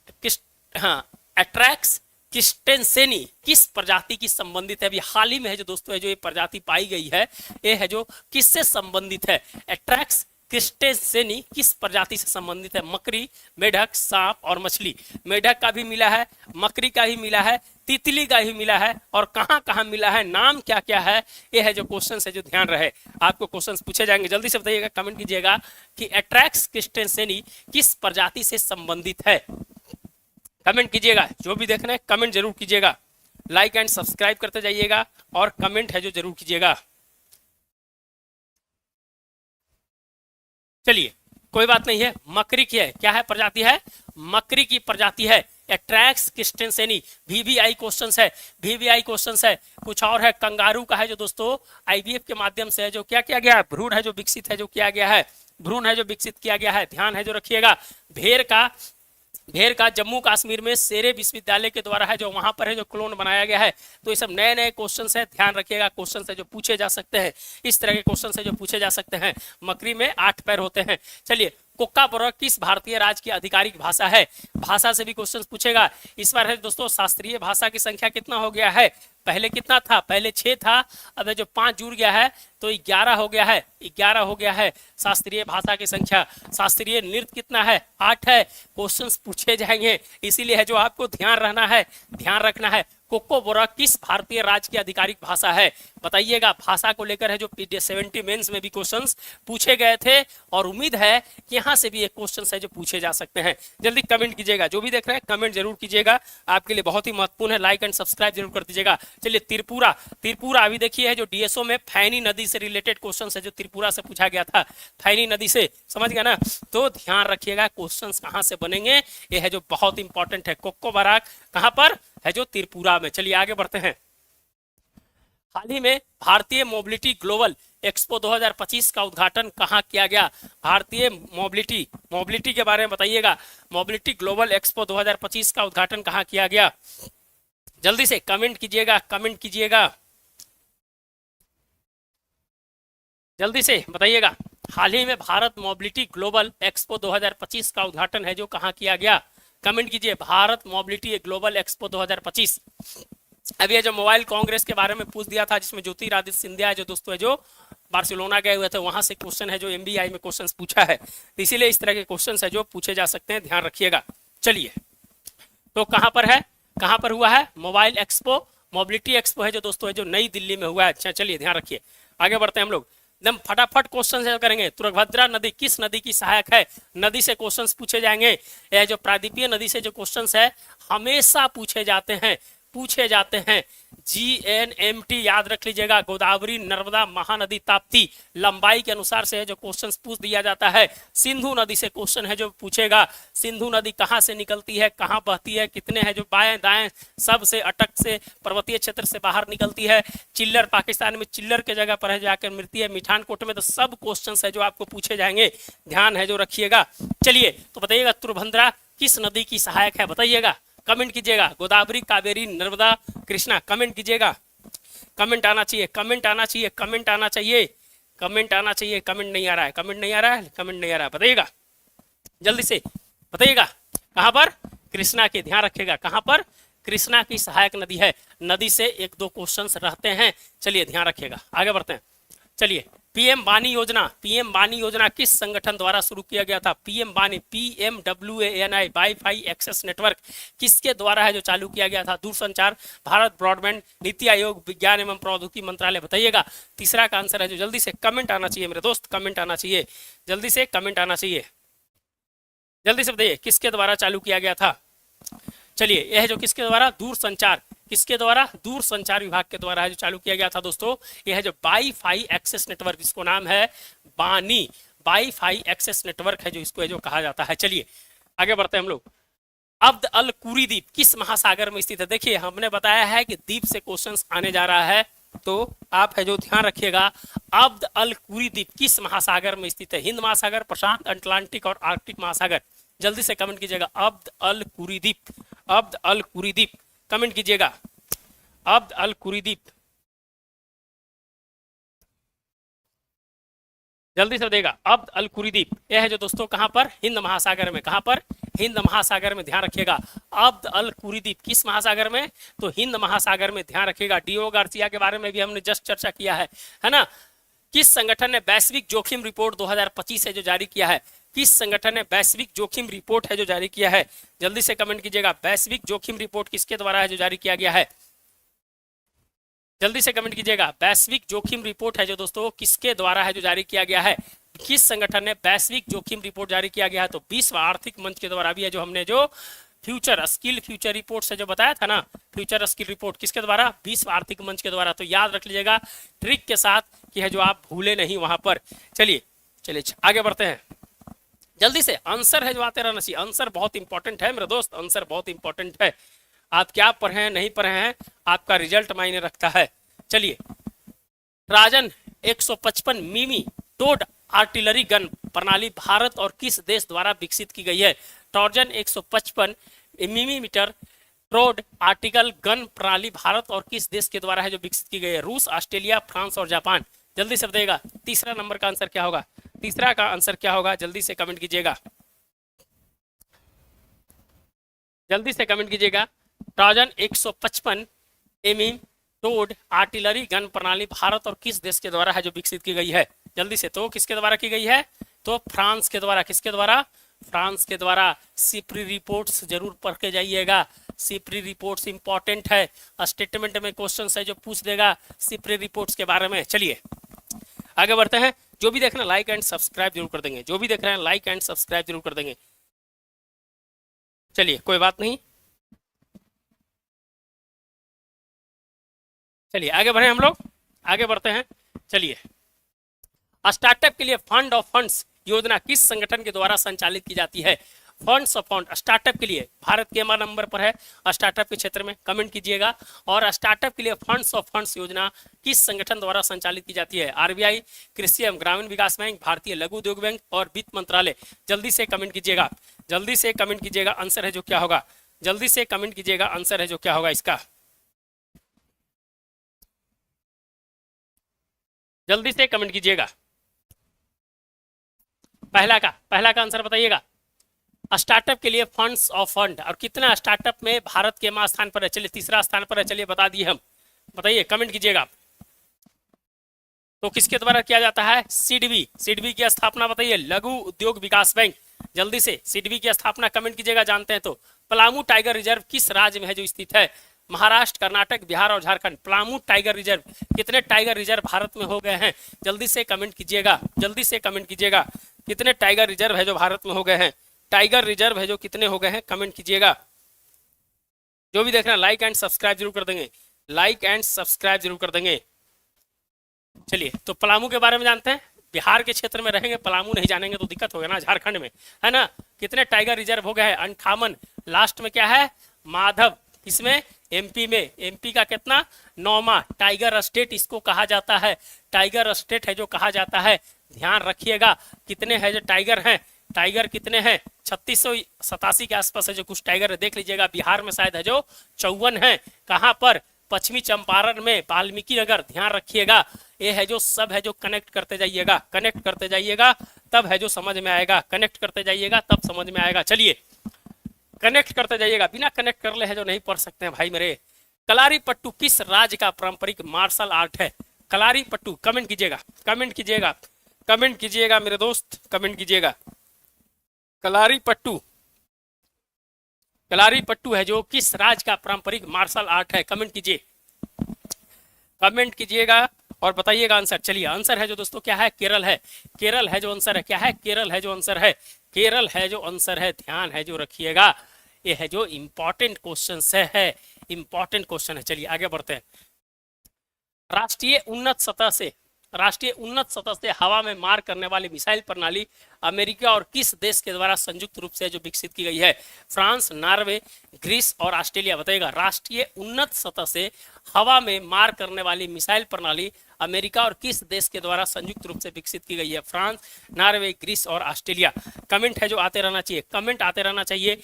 क्रिस्टेंसेनी किस प्रजाति की संबंधित है। अभी हाल ही में है जो दोस्तों है जो ये प्रजाति पाई गई है, ये है जो किससे संबंधित है। एट्रैक्स क्रिस्टेंसेनी किस प्रजाति से संबंधित है। मकड़ी, मेढक, सांप और मछली। मेढक का भी मिला है, मकड़ी का भी मिला है, तितली का भी मिला है, और कहां कहां मिला है, नाम क्या क्या है, ये है जो क्वेश्चन है जो ध्यान रहे। आपको क्वेश्चन पूछे जाएंगे, जल्दी से बताइएगा, कमेंट कीजिएगा कि एट्रैक्स क्रिस्टेंसेनी किस प्रजाति से संबंधित है। कमेंट कीजिएगा, जो भी देख रहे हैं कमेंट जरूर कीजिएगा, लाइक एंड सब्सक्राइब करते जाइएगा और कमेंट है जो जरूर कीजिएगा। चलिए कोई बात नहीं है, मकड़ी की है, क्या है प्रजाति है, मकड़ी की प्रजाति है। एट्रैक्स क्रिस्टेंसेनी VVI क्वेश्चंस है, VVI क्वेश्चंस है। कुछ और है, कंगारू का है जो दोस्तों IVF के माध्यम से है जो क्या किया गया है, भ्रूण है जो विकसित है जो किया गया है, भ्रूण है जो विकसित किया गया है, ध्यान है जो रखिएगा। भेड़ का जम्मू कश्मीर में शेरे विश्वविद्यालय के द्वारा है जो वहां पर है जो क्लोन बनाया गया है। तो ये सब नए नए क्वेश्चंस है, ध्यान रखिएगा। क्वेश्चंस है जो पूछे जा सकते हैं, इस तरह के क्वेश्चंस है जो पूछे जा सकते हैं। मकड़ी में 8 पैर होते हैं। चलिए, कोक्काबोरा किस भारतीय राज्य की आधिकारिक भाषा है। भाषा से भी क्वेश्चन पूछेगा। इस बार है दोस्तों शास्त्रीय भाषा की संख्या कितना हो गया है, पहले कितना था, पहले 6 था, अब जो 5 जुड़ गया है तो 11 हो गया है, 11 हो गया है शास्त्रीय भाषा की संख्या। शास्त्रीय नृत्य कितना है, 8 है। क्वेश्चंस पूछे जाएंगे, इसीलिए है जो आपको ध्यान रहना है, ध्यान रखना है। कोकोबोरा किस भारतीय राज्य की आधिकारिक भाषा है, बताइएगा। भाषा को लेकर है जो PD70 मेंस में भी क्वेश्चंस पूछे गए थे, और उम्मीद है कि यहाँ से भी एक क्वेश्चन है जो पूछे जा सकते हैं। जल्दी कमेंट कीजिएगा, जो भी देख रहे हैं कमेंट जरूर कीजिएगा, आपके लिए बहुत ही महत्वपूर्ण है। लाइक एंड सब्सक्राइब जरूर कर दीजिएगा। चलिए, त्रिपुरा अभी देखिए है जो DSO में फैनी नदी से रिलेटेड क्वेश्चन है जो त्रिपुरा से पूछा गया था, फैनी नदी से, समझ गया ना। तो ध्यान रखिएगा क्वेश्चन कहाँ से बनेंगे, ये है जो बहुत इंपॉर्टेंट है। कोकोबोरा कहाँ पर है, जो त्रिपुरा में। चलिए आगे बढ़ते हैं। हाल ही में भारतीय मोबिलिटी ग्लोबल एक्सपो 2025 का उद्घाटन कहाँ किया गया। भारतीय मोबिलिटी के बारे में बताइएगा। मोबिलिटी ग्लोबल एक्सपो 2025 का उद्घाटन कहाँ किया गया, जल्दी से कमेंट कीजिएगा, कमेंट कीजिएगा, जल्दी से बताइएगा। हाल ही में भारत मोबिलिटी ग्लोबल एक्सपो 2025 का उद्घाटन है जो कहाँ किया गया, कमेंट कीजिए। Bharat mobility global expo 2025। अभी जो मोबाइल कांग्रेस के बारे में पूछ दिया था, जिसमें ज्योतिरादित्य सिंधिया जो दोस्तों है जो बार्सिलोना गए हुए थे, वहां से क्वेश्चन है जो MBI में क्वेश्चन पूछा है, इसीलिए इस तरह के क्वेश्चन है जो पूछे जा सकते हैं, ध्यान रखिएगा। चलिए, तो कहां पर है, कहां पर हुआ है मोबाइल एक्सपो, मोबिलिटी एक्सपो है जो दोस्तों है जो नई दिल्ली में हुआ है। अच्छा चलिए ध्यान रखिए, आगे बढ़ते हैं हम लोग। एकदम फटाफट क्वेश्चन करेंगे। तुंगभद्रा नदी किस नदी की सहायक है, नदी से क्वेश्चंस पूछे जाएंगे। यह जो प्रायद्वीपीय नदी से जो क्वेश्चंस है हमेशा पूछे जाते हैं, GNMT याद रख लीजिएगा। गोदावरी, नर्मदा, महानदी, ताप्ती, लंबाई के अनुसार से है जो क्वेश्चंस पूछ दिया जाता है। सिंधु नदी से क्वेश्चन है जो पूछेगा, सिंधु नदी कहां से निकलती है, कहां बहती है, कितने है जो बाएं दाएं सब से अटक से पर्वतीय क्षेत्र से बाहर निकलती है। चिल्लर पाकिस्तान में चिल्लर के जगह पर है जाकर मिलती है। मिठानकोट में, तो सब क्वेश्चन है जो आपको पूछे जाएंगे, ध्यान है जो रखिएगा। चलिए तो बताइएगा तुंगभद्रा किस नदी की सहायक है, बताइएगा, कमेंट कीजिएगा। गोदावरी, कावेरी, नर्मदा, कृष्णा, कमेंट कीजिएगा। कमेंट आना चाहिए, कमेंट आना चाहिए, कमेंट आना चाहिए। कमेंट आना चाहिए, कमेंट नहीं आ रहा है, कमेंट नहीं आ रहा है, कमेंट नहीं आ रहा है, बताइएगा जल्दी से बताइएगा। कहां पर? कृष्णा के, ध्यान रखिएगा कहां पर? कृष्णा की सहायक नदी है। नदी से एक दो क्वेश्चंस रहते हैं, चलिए ध्यान रखिएगा, आगे बढ़ते हैं। चलिए, पीएम वानी योजना, पीएम वानी योजना किस संगठन द्वारा शुरू किया गया था? पीएम वानी, PMWANI, वाईफाई एक्सेस नेटवर्क किसके द्वारा है जो चालू किया गया था? दूरसंचार, भारत ब्रॉडबैंड, नीति आयोग, विज्ञान एवं प्रौद्योगिकी मंत्रालय, बताइएगा। तीसरा का आंसर है जो जल्दी से कमेंट आना चाहिए मेरे दोस्त, कमेंट आना चाहिए, जल्दी से कमेंट आना चाहिए, जल्दी से बताइए किसके द्वारा चालू किया गया था। चलिए, यह जो किसके द्वारा? दूरसंचार, किसके द्वारा? दूरसंचार विभाग के द्वारा है जो चालू किया गया था दोस्तों। यह जो वाईफाई एक्सेस नेटवर्क, इसको नाम है बानी, वाईफाई एक्सेस नेटवर्क है जो इसको जो कहा जाता है। चलिए आगे बढ़ते हैं हम लोग। अब्द अल कुरी द्वीप किस महासागर में स्थित है? देखिए, हमने बताया है कि द्वीप से क्वेश्चंस आने जा रहा है, तो आप है जो ध्यान रखिएगा। अब्द अल कुरी द्वीप किस महासागर में स्थित है? हिंद महासागर, प्रशांत, अटलांटिक और आर्कटिक महासागर, जल्दी से कमेंट कीजिएगा। अब्द अल कुरी द्वीप, अब्द अल कुरी द्वीप, कमेंट कीजिएगा अब्द अल कुरी द्वीप, जल्दी से देगा। अब्द अल कुरी द्वीप, यह है जो दोस्तों कहां पर? हिंद महासागर में, कहां पर? हिंद महासागर में, ध्यान रखिएगा। अब्द अल कुरी द्वीप किस महासागर में? तो हिंद महासागर में, ध्यान रखिएगा। डीओ गार्सिया के बारे में भी हमने जस्ट चर्चा किया है ना। किस संगठन ने वैश्विक जोखिम रिपोर्ट 2025 है जो जारी किया है? किस संगठन ने वैश्विक जोखिम रिपोर्ट है जो जारी किया है? जल्दी से कमेंट कीजिएगा। वैश्विक जोखिम रिपोर्ट किसके द्वारा है जो जारी किया गया है? जल्दी से कमेंट कीजिएगा। वैश्विक जोखिम रिपोर्ट है जो दोस्तों किसके द्वारा है जो जारी किया गया है? किस संगठन ने वैश्विक जोखिम रिपोर्ट जारी किया गया है? तो विश्व आर्थिक मंच के द्वारा भी है जो हमने जो फ्यूचर स्किल फ्यूचर रिपोर्ट से जो बताया था ना, फ्यूचर स्किल रिपोर्ट किसके द्वारा? विश्व आर्थिक मंच के द्वारा। तो याद रख लीजिएगा ट्रिक के साथ कि है जो आप भूले नहीं वहां पर। चलिए चलिए आगे बढ़ते हैं, जल्दी से आंसर है जो आते रहना चाहिए। आंसर बहुत इंपॉर्टेंट है मेरे दोस्त, आंसर बहुत इंपॉर्टेंट है। आप क्या पढ़े हैं नहीं पढ़े हैं, आपका रिजल्ट मायने रखता है। चलिए, ट्राजन 155 मिमी टोड आर्टिलरी गन प्रणाली भारत और किस देश द्वारा विकसित की गई है? ट्राजन 155 मिलीमीटर ट्रोड आर्टिकल गन प्रणाली भारत और किस देश के द्वारा है जो विकसित की गई है? रूस, ऑस्ट्रेलिया, फ्रांस और जापान, जल्दी से बताइएगा। तीसरा नंबर का आंसर क्या होगा? तीसरा का आंसर क्या होगा? जल्दी से कमेंट कीजिएगा, जल्दी से कमेंट कीजिएगा। Trajan 155 MM towed artillery gun प्रणाली भारत और किस देश के द्वारा है जो विकसित की गई है? जल्दी से, तो किसके द्वारा की गई है? तो फ्रांस के द्वारा। किसके द्वारा? फ्रांस के द्वारा। सिप्री रिपोर्ट्स जरूर पढ़ के जाइएगा, सिप्री रिपोर्ट्स इंपॉर्टेंट है, स्टेटमेंट में क्वेश्चन है जो पूछ देगा सिप्री रिपोर्ट्स के बारे में। चलिए आगे बढ़ते हैं। जो भी देख रहे हैं लाइक एंड सब्सक्राइब जरूर कर देंगे, जो भी देख रहे हैं लाइक एंड सब्सक्राइब जरूर कर देंगे। चलिए कोई बात नहीं, चलिए आगे बढ़े हम लोग, आगे बढ़ते हैं। चलिए, स्टार्टअप के लिए फंड ऑफ फंड्स योजना किस संगठन के द्वारा संचालित की जाती है? फंड्स ऑफ फंड स्टार्टअप के लिए भारत के नंबर पर है स्टार्टअप के क्षेत्र में, कमेंट कीजिएगा। और स्टार्टअप के लिए फंड्स ऑफ फंड्स योजना किस संगठन द्वारा संचालित की जाती है? आरबीआई, कृषि एवं ग्रामीण विकास बैंक, भारतीय लघु उद्योग बैंक और वित्त मंत्रालय, जल्दी से कमेंट कीजिएगा, जल्दी से कमेंट कीजिएगा। आंसर है जो क्या होगा? जल्दी से कमेंट कीजिएगा, आंसर है जो क्या होगा इसका? जल्दी से कमेंट कीजिएगा। पहला का आंसर बताइएगा। स्टार्टअप के लिए फंड्स ऑफ फंड, और कितना स्टार्टअप में भारत के स्थान पर है? चलिए तीसरा स्थान पर है, चलिए बता दिए हम, बताइए कमेंट कीजिएगा। तो किसके द्वारा किया जाता है? सिडबी, सिडबी की स्थापना बताइए। लघु उद्योग विकास बैंक, जल्दी से सिडबी की स्थापना कमेंट कीजिएगा, जानते हैं तो। पलामू टाइगर रिजर्व किस राज्य में है जो स्थित है? महाराष्ट्र, कर्नाटक, बिहार और झारखंड। पलामू टाइगर रिजर्व, कितने टाइगर रिजर्व भारत में हो गए हैं? जल्दी से कमेंट कीजिएगा, जल्दी से कमेंट कीजिएगा। कितने टाइगर रिजर्व है जो भारत में हो गए हैं? टाइगर रिजर्व है जो कितने हो गए हैं? कमेंट कीजिएगा। जो भी देख रहे हैं लाइक एंड सब्सक्राइब जरूर कर देंगे, लाइक एंड सब्सक्राइब जरूर कर देंगे। चलिए, तो पलामू के बारे में जानते हैं। बिहार के क्षेत्र में रहेंगे, पलामू नहीं जानेंगे तो दिक्कत होगा ना, झारखंड में है ना। कितने टाइगर रिजर्व हो गए हैं? 58। लास्ट में क्या है? माधव, इसमें एमपी में, एमपी का कितना? 9वां। टाइगर स्टेट इसको कहा जाता है, टाइगर स्टेट है जो कहा जाता है। ध्यान रखिएगा कितने हैं जो टाइगर हैं, टाइगर कितने हैं? 3687 के आसपास है जो कुछ टाइगर है, देख लीजिएगा। बिहार में शायद है जो 54 है। कहां पर? पश्चिमी चंपारण में वाल्मीकि नगर, ध्यान रखिएगा। ये है जो सब है जो कनेक्ट करते जाइएगा, कनेक्ट करते जाइएगा तब है जो समझ में आएगा, कनेक्ट करते जाइएगा तब समझ में आएगा। चलिए कनेक्ट करते जाइएगा, बिना कनेक्ट कर ले है जो नहीं पढ़ सकते हैं भाई मेरे। कलारी पट्टू किस राज्य का पारंपरिक मार्शल आर्ट है? कलारी पट्टू, कमेंट कीजिएगा, कमेंट कीजिएगा, कमेंट कीजिएगा मेरे दोस्त, कमेंट कीजिएगा। कलारी पट्टू, कलारी पट्टू है जो किस राज्य का पारंपरिक मार्शल आर्ट है? कमेंट कीजिए, कमेंट कीजिएगा और बताइएगा आंसर। चलिए आंसर है जो दोस्तों क्या है? केरल है। केरल है जो आंसर है, क्या है? केरल है जो आंसर है, केरल है जो आंसर है। ध्यान है जो रखिएगा, ये है जो इंपॉर्टेंट क्वेश्चन है, इंपॉर्टेंट क्वेश्चन है। चलिए आगे बढ़ते हैं। राष्ट्रीय उन्नत सतह से, राष्ट्रीय उन्नत सतह से हवा में मार करने वाली मिसाइल प्रणाली अमेरिका और किस देश के द्वारा संयुक्त रूप से जो विकसित की गई है? फ्रांस, नॉर्वे, ग्रीस और ऑस्ट्रेलिया। बताइएगा राष्ट्रीय उन्नत सतह से हवा में मार करने वाली मिसाइल प्रणाली अमेरिका और किस देश के द्वारा संयुक्त रूप से विकसित की गई है? फ्रांस, नॉर्वे, ग्रीस और ऑस्ट्रेलिया। कमेंट है जो आते रहना चाहिए, कमेंट आते रहना चाहिए।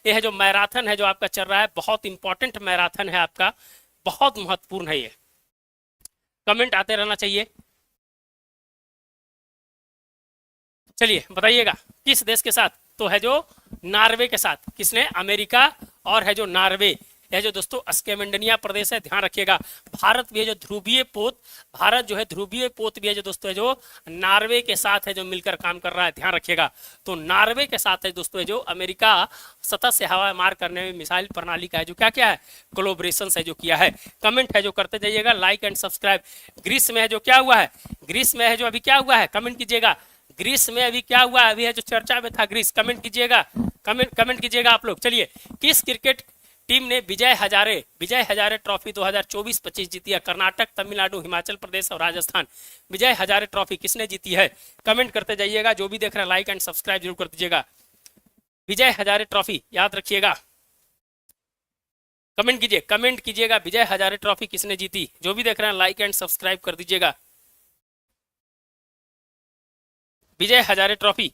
यह है जो मैराथन है जो आपका चल रहा है, बहुत इंपॉर्टेंट मैराथन है आपका, बहुत महत्वपूर्ण है ये, कमेंट आते रहना चाहिए। चलिए बताइएगा किस देश के साथ? तो है जो नॉर्वे के साथ। किसने? अमेरिका और है जो नॉर्वे। यह जो दोस्तों स्कैंडिनेविया प्रदेश है, ध्यान रखिएगा। भारत भी है जो ध्रुवीय पोत, भारत जो है ध्रुवीय पोत भी है जो दोस्तों है जो नॉर्वे के साथ है जो मिलकर काम कर रहा है, ध्यान रखिएगा। तो नॉर्वे के साथ है दोस्तों है जो अमेरिका सतह से हवा मार करने में मिसाइल प्रणाली का है जो क्या क्या है? कोलैबोरेशन है जो किया है। कमेंट है जो करते जाइएगा, लाइक एंड सब्सक्राइब। ग्रीस में है जो क्या हुआ है? ग्रीस में है जो अभी क्या हुआ है? कमेंट कीजिएगा। ग्रीस में अभी क्या हुआ है? अभी है जो चर्चा में था ग्रीस, कमेंट कीजिएगा, कमेंट कीजिएगा आप लोग। चलिए किस क्रिकेट टीम ने विजय हजारे ट्रॉफी 2024-25 जीती है? कर्नाटक, तमिलनाडु, हिमाचल प्रदेश और राजस्थान। विजय हजारे ट्रॉफी किसने जीती है? कमेंट करते जाइएगा। जो भी देख रहे हैं लाइक एंड सब्सक्राइब जरूर कर दीजिएगा। विजय हजारे ट्रॉफी याद रखिएगा, कमेंट कीजिए, कमेंट कीजिएगा। विजय हजारे ट्रॉफी किसने जीती? जो भी देख रहे हैं लाइक एंड सब्सक्राइब कर दीजिएगा। विजय हजारे ट्रॉफी,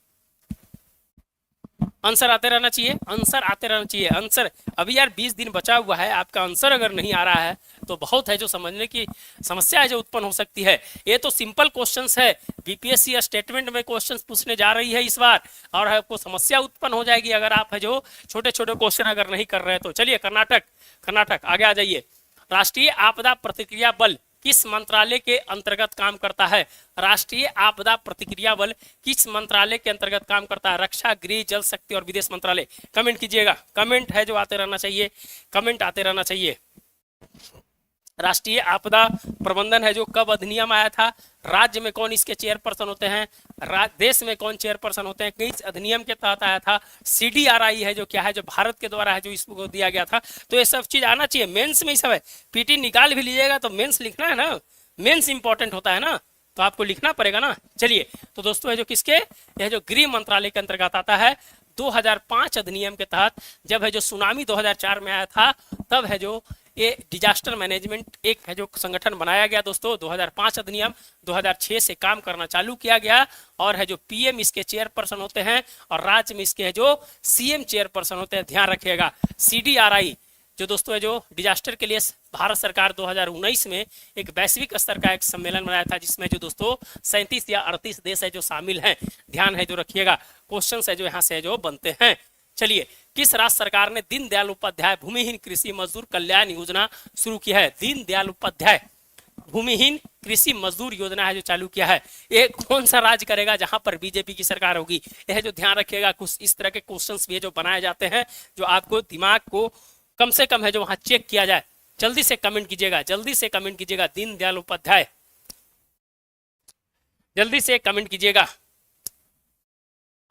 आंसर आते रहना चाहिए, आंसर आते रहना चाहिए। आंसर अभी यार 20 दिन बचा हुआ है, आपका आंसर अगर नहीं आ रहा है तो बहुत है जो समझने की समस्या है जो उत्पन्न हो सकती है। ये तो सिंपल क्वेश्चंस है, बीपीएससी स्टेटमेंट में क्वेश्चंस पूछने जा रही है इस बार, और आपको समस्या उत्पन्न हो जाएगी अगर आप है जो छोटे छोटे क्वेश्चन अगर नहीं कर रहे हैं तो। चलिए कर्नाटक आगे आ जाइए। राष्ट्रीय आपदा प्रतिक्रिया बल किस मंत्रालय के अंतर्गत काम करता है? राष्ट्रीय आपदा प्रतिक्रिया बल किस मंत्रालय के अंतर्गत काम करता है? रक्षा, गृह, जल शक्ति और विदेश मंत्रालय। कमेंट कीजिएगा, कमेंट है जो आते रहना चाहिए, कमेंट आते रहना चाहिए। राष्ट्रीय आपदा प्रबंधन है जो कब अधिनियम आया था? राज्य में कौन इसके चेयरपर्सन होते हैं? देश में कौन चेयरपर्सन होते हैं? किस अधिनियम के तहत आया था? CDRI है जो क्या है जो भारत के द्वारा है जो इसको दिया गया था। तो ये सब चीज आना चाहिए, मेंस में ही सब है। पीटी निकाल भी लीजिएगा तो मेंस लिखना है ना, मेंस इंपॉर्टेंट होता है ना, तो आपको लिखना पड़ेगा ना। चलिए तो दोस्तों है जो किसके, यह जो गृह मंत्रालय के अंतर्गत आता है। 2005 अधिनियम के तहत जब है जो सुनामी 2004 में आया था, तब है जो ये डिजास्टर मैनेजमेंट एक है जो संगठन बनाया गया दोस्तों। 2005 अधिनियम 2006 से काम करना चालू किया गया, और है जो PM इसके चेयरपर्सन होते हैं, और राज्य में इसके है जो CM चेयरपर्सन होते हैं। ध्यान रखिएगा। CDRI जो दोस्तों है जो डिजास्टर के लिए भारत सरकार 2019 में एक वैश्विक स्तर का एक सम्मेलन बनाया था, जिसमें जो दोस्तों 37 या 38 देश है जो शामिल हैं। ध्यान है जो रखिएगा, क्वेश्चन है जो यहाँ से जो बनते हैं। चलिए किस राज्य सरकार ने दीनदयाल उपाध्याय भूमिहीन कृषि मजदूर कल्याण योजना शुरू की है? दीनदयाल उपाध्याय भूमिहीन कृषि मजदूर योजना है जो चालू किया है। ये कौन सा राज्य करेगा जहां पर बीजेपी की सरकार होगी? यह जो ध्यान रखिएगा, कुछ इस तरह के क्वेश्चंस भी जो बनाए जाते हैं जो आपको दिमाग को कम से कम है जो वहां चेक किया जाए। जल्दी से कमेंट कीजिएगा, जल्दी से कमेंट कीजिएगा। दीनदयाल उपाध्याय, जल्दी से कमेंट कीजिएगा,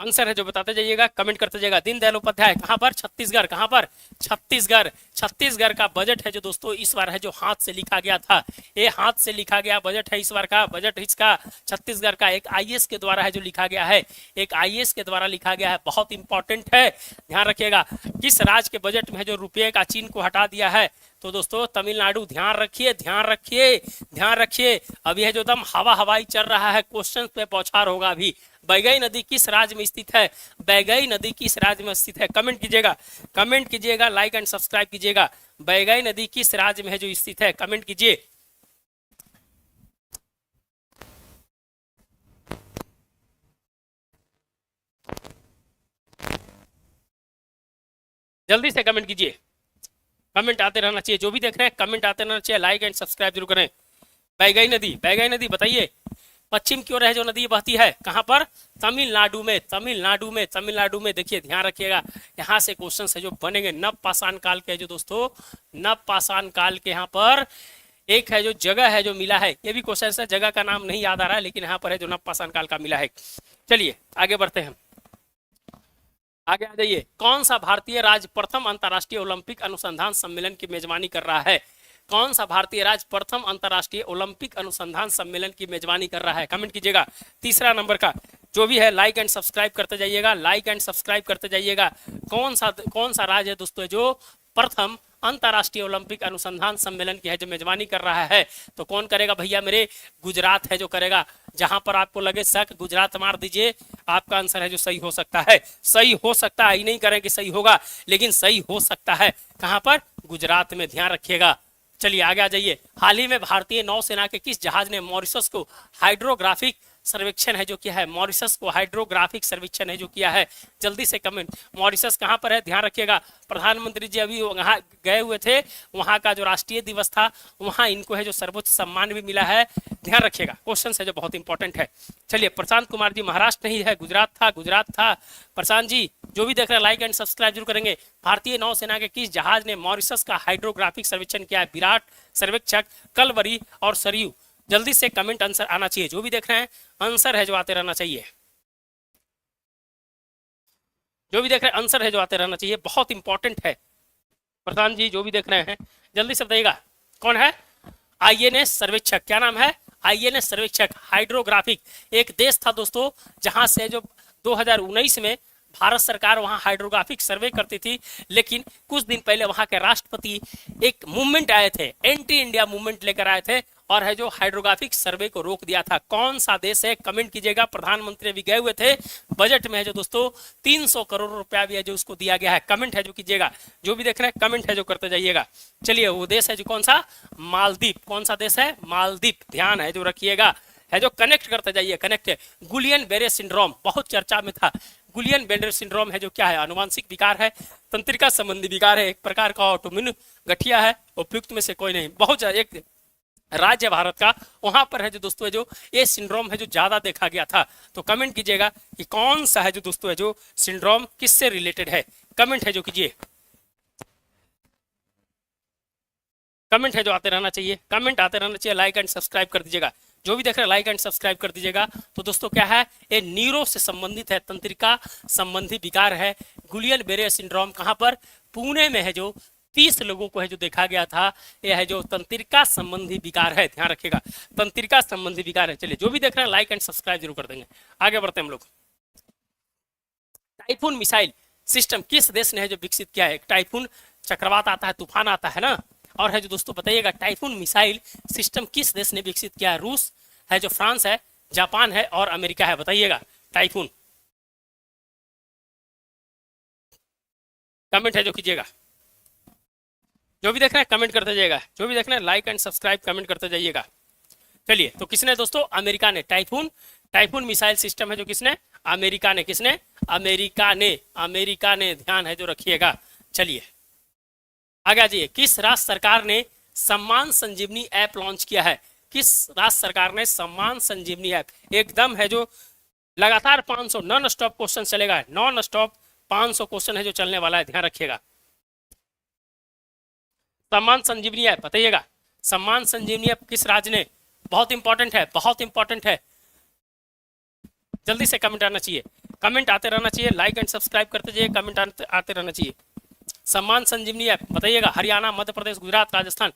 आंसर है जो बताते जाइएगा, कमेंट करते जाइएगा। दीनदयाल उपाध्याय कहां पर? छत्तीसगढ़। कहां पर? छत्तीसगढ़। छत्तीसगढ़ का बजट है जो दोस्तों इस बार है जो हाथ से लिखा गया था। ये हाथ से लिखा गया बजट है इस बार का। बजट इसका छत्तीसगढ़ का एक IAS के द्वारा है जो लिखा गया है, एक IAS के द्वारा लिखा गया है, बहुत इंपॉर्टेंट है, ध्यान रखिएगा। किस राज्य के बजट में है जो रुपये का चिन्ह को हटा दिया है? तो दोस्तों तमिलनाडु, ध्यान रखिए ध्यान रखिए ध्यान रखिए। अभी है जो दम हवा हवाई चल रहा है, क्वेश्चन पे बौछार होगा अभी। बैगई नदी किस राज्य में स्थित है? बैगई नदी किस राज्य में स्थित है? कमेंट कीजिएगा, कमेंट कीजिएगा, लाइक एंड सब्सक्राइब कीजिएगा। बैगई नदी किस राज्य में है जो स्थित है? कमेंट कीजिए। जल्दी से कमेंट कीजिए, कमेंट आते रहना चाहिए। जो भी देख रहे हैं कमेंट आते रहना चाहिए, लाइक एंड सब्सक्राइब जरूर करें। बैगई नदी, बैगई नदी बताइए पश्चिम की ओर है जो नदी बहती है, कहां पर? तमिलनाडु में, तमिलनाडु में, तमिलनाडु में। देखिए ध्यान रखिएगा, यहाँ से क्वेश्चन है जो बनेंगे नव पाषाण काल के, जो दोस्तों नव पाषाण काल के यहाँ पर एक है जो जगह है जो मिला है, ये भी क्वेश्चन है, जगह का नाम नहीं याद आ रहा है, लेकिन यहाँ पर है जो नव पाषाण काल का मिला है। चलिए आगे बढ़ते हैं, आगे आ जाइए। कौन सा भारतीय राज्य प्रथम अंतर्राष्ट्रीय ओलंपिक अनुसंधान सम्मेलन की मेजबानी कर रहा है? कौन सा भारतीय राज्य प्रथम अंतर्राष्ट्रीय ओलंपिक अनुसंधान सम्मेलन की मेजबानी कर रहा है? कमेंट कीजिएगा। तीसरा नंबर का जो भी है लाइक एंड सब्सक्राइब करते जाइएगा, लाइक एंड सब्सक्राइब करते जाइएगा। कौन सा राज्य है दोस्तों जो प्रथम अंतर्राष्ट्रीय ओलंपिक अनुसंधान सम्मेलन की है जो मेजबानी कर रहा है? तो कौन करेगा भैया मेरे? गुजरात है जो करेगा। जहां पर आपको लगे शक, गुजरात मार दीजिए, आपका आंसर है जो सही हो सकता है। सही हो सकता है, ये नहीं करें कि सही होगा, लेकिन सही हो सकता है। कहां पर? गुजरात में, ध्यान रखिएगा। चलिए आगे आ जाइए। हाल ही में भारतीय नौसेना के किस जहाज ने मॉरिशस को हाइड्रोग्राफिक सर्वेक्षण है जो किया है? मॉरिशस को हाइड्रोग्राफिक सर्वेक्षण है जो किया है। जल्दी से कमेंट। मॉरिशस कहां पर है? ध्यान रखिएगा। प्रधानमंत्री जी अभी वहां गए हुए थे, वहां का जो राष्ट्रीय दिवस था, वहां इनको है जो सर्वोच्च सम्मान भी मिला है। ध्यान रखिएगा, क्वेश्चन है जो बहुत इंपॉर्टेंट है। चलिए प्रशांत कुमार जी, महाराष्ट्र नहीं है, गुजरात था, गुजरात था। प्रशांत जी जो भी देख रहे हैं लाइक एंड सब्सक्राइब जरूर करेंगे। भारतीय नौसेना के किस जहाज ने मॉरिशस का हाइड्रोग्राफिक सर्वेक्षण किया है? विराट, सर्वेक्षक, कलवरी और सरयू। जल्दी से कमेंट आंसर आना चाहिए। जो भी देख रहे हैं आंसर है जो आते रहना चाहिए। जो भी देख रहे हैं आंसर है जो आते रहना चाहिए, बहुत इंपॉर्टेंट है। प्रधान जी जो भी देख रहे हैं जल्दी से बताइएगा कौन है? आईएनएस सर्वेक्षक। क्या नाम है? आईएनएस सर्वेक्षक। हाइड्रोग्राफिक एक देश था दोस्तों जहां से जो 2019 में भारत सरकार वहां हाइड्रोग्राफिक सर्वे करती थी, लेकिन कुछ दिन पहले वहां के राष्ट्रपति एक मूवमेंट आए थे, एंटी इंडिया मूवमेंट लेकर आए थे और है जो हाइड्रोग्राफिक सर्वे को रोक दिया था। कौन सा देश है? कमेंट कीजिएगा। प्रधानमंत्री भी गए हुए थे, बजट में है जो दोस्तों 300 करोड़ रुपया भी है जो उसको दिया गया है। कमेंट है जो कीजिएगा। जो भी देख रहे हैं कमेंट है जो करते जाइएगा। चलिए वो देश है जो कौन सा? मालदीव। कौन सा देश है? मालदीव। ध्यान है जो रखिएगा, है जो कनेक्ट करते जाइए। कनेक्ट है। गुलियन बेरे सिंड्रोम बहुत चर्चा में था। गुलियन बेरे सिंड्रोम है जो क्या है? अनुवांशिक विकार है, तंत्रिका संबंधी विकार है, एक प्रकार का ऑटोइम्यून गठिया है। उपयुक्त में से कोई नहीं। बहुत एक राज्य भारत का, वहां पर है जो दोस्तों है जो ये सिंड्रोम है जो ज्यादा देखा गया था। तो कमेंट कीजिएगा कि कौन सा है जो दोस्तों है जो सिंड्रोम किससे रिलेटेड है? कमेंट है जो कीजिए, कमेंट है जो आते रहना चाहिए, कमेंट आते रहना चाहिए। लाइक एंड सब्सक्राइब कर दीजिएगा। जो भी देख रहे हैं लाइक एंड सब्सक्राइब कर दीजिएगा। तो दोस्तों क्या है? ये न्यूरो से संबंधित है, तंत्रिका संबंधी विकार है। गुलियन बेरे सिंड्रोम कहां पर? पुणे में है जो 30 लोगों को है जो देखा गया था। यह है जो तंत्रिका संबंधी विकार है। ध्यान रखिएगा, तंत्रिका संबंधी विकार है। चलिए जो भी देख रहे हैं लाइक एंड सब्सक्राइब जरूर कर देंगे। आगे बढ़ते हैं हम लोग। टाइफून मिसाइल सिस्टम किस देश ने है जो विकसित किया है? टाइफून चक्रवात आता है, तूफान आता है ना, और है जो दोस्तों बताइएगा टाइफून मिसाइल सिस्टम किस देश ने विकसित किया है? रूस है जो, फ्रांस है, जापान है और अमेरिका है। बताइएगा टाइफून। कमेंट है जो कीजिएगा। जो भी देख रहे हैं कमेंट करते जाइएगा। जो भी देख रहे हैं लाइक एंड सब्सक्राइब कमेंट करते जाइएगा। चलिए तो किसने दोस्तों? अमेरिका ने। टाइफून मिसाइल सिस्टम है जो किसने? अमेरिका ने। किसने? अमेरिका ने, अमेरिका ने। ध्यान है जो रखिएगा। चलिए आगे आ जाइए। किस राज्य सरकार ने सम्मान संजीवनी ऐप लॉन्च किया है? किस राज्य सरकार ने सम्मान संजीवनी ऐप? एकदम है जो लगातार 500 नॉन स्टॉप क्वेश्चन चलेगा, नॉन स्टॉप 500 क्वेश्चन है जो चलने वाला है। ध्यान रखिएगा। सम्मान संजीवनी ऐप बताइएगा। सम्मान संजीवनी ऐप किस राज्य ने? बहुत इंपॉर्टेंट है, बहुत इंपॉर्टेंट है। जल्दी से कमेंट आना चाहिए, कमेंट आते रहना चाहिए। लाइक एंड सब्सक्राइब करते जाइए, कमेंट आते रहना चाहिए। सम्मान संजीवनी ऐप बताइएगा। हरियाणा, मध्य प्रदेश, गुजरात, राजस्थान।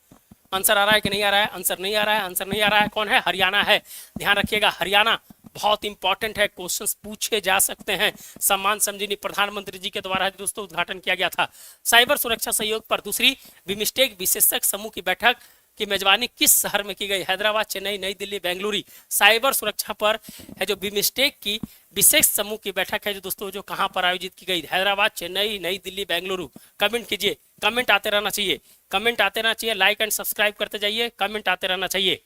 आंसर आ रहा है कि नहीं आ रहा है? आंसर नहीं आ रहा है, आंसर नहीं आ रहा है। कौन है? हरियाणा है। ध्यान रखिएगा, हरियाणा। बहुत इंपॉर्टेंट है, क्वेश्चंस पूछे जा सकते हैं। सम्मान समझिनी प्रधानमंत्री जी के द्वारा दोस्तों उद्घाटन किया गया था। साइबर सुरक्षा सहयोग पर दूसरी बिमस्टेक विशेषज्ञ समूह की बैठक की मेजबानी किस शहर में की गई? हैदराबाद, चेन्नई, नई दिल्ली, बेंगलुरु। साइबर सुरक्षा पर है जो बिमस्टेक की विशेष समूह की बैठक है जो दोस्तों जो कहां पर आयोजित की गई? हैदराबाद, चेन्नई, नई दिल्ली, बेंगलुरु। कमेंट कीजिए, कमेंट आते रहना चाहिए, कमेंट आते रहना चाहिए, लाइक एंड सब्सक्राइब करते जाइए, कमेंट आते रहना चाहिए।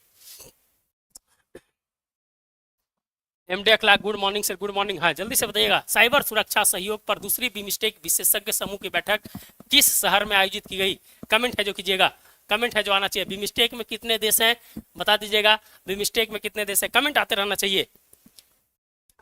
एमडी अखलाक, good morning sir, good morning. हाँ जल्दी से बताइएगा, साइबर सुरक्षा सहयोग पर दूसरी बिमस्टेक विशेषज्ञ समूह की बैठक किस शहर में आयोजित की गई? कमेंट है जो कीजिएगा, कमेंट है जो आना चाहिए। बिमस्टेक में कितने देश हैं बता दीजिएगा, बिमस्टेक में कितने देश हैं, कमेंट आते रहना चाहिए।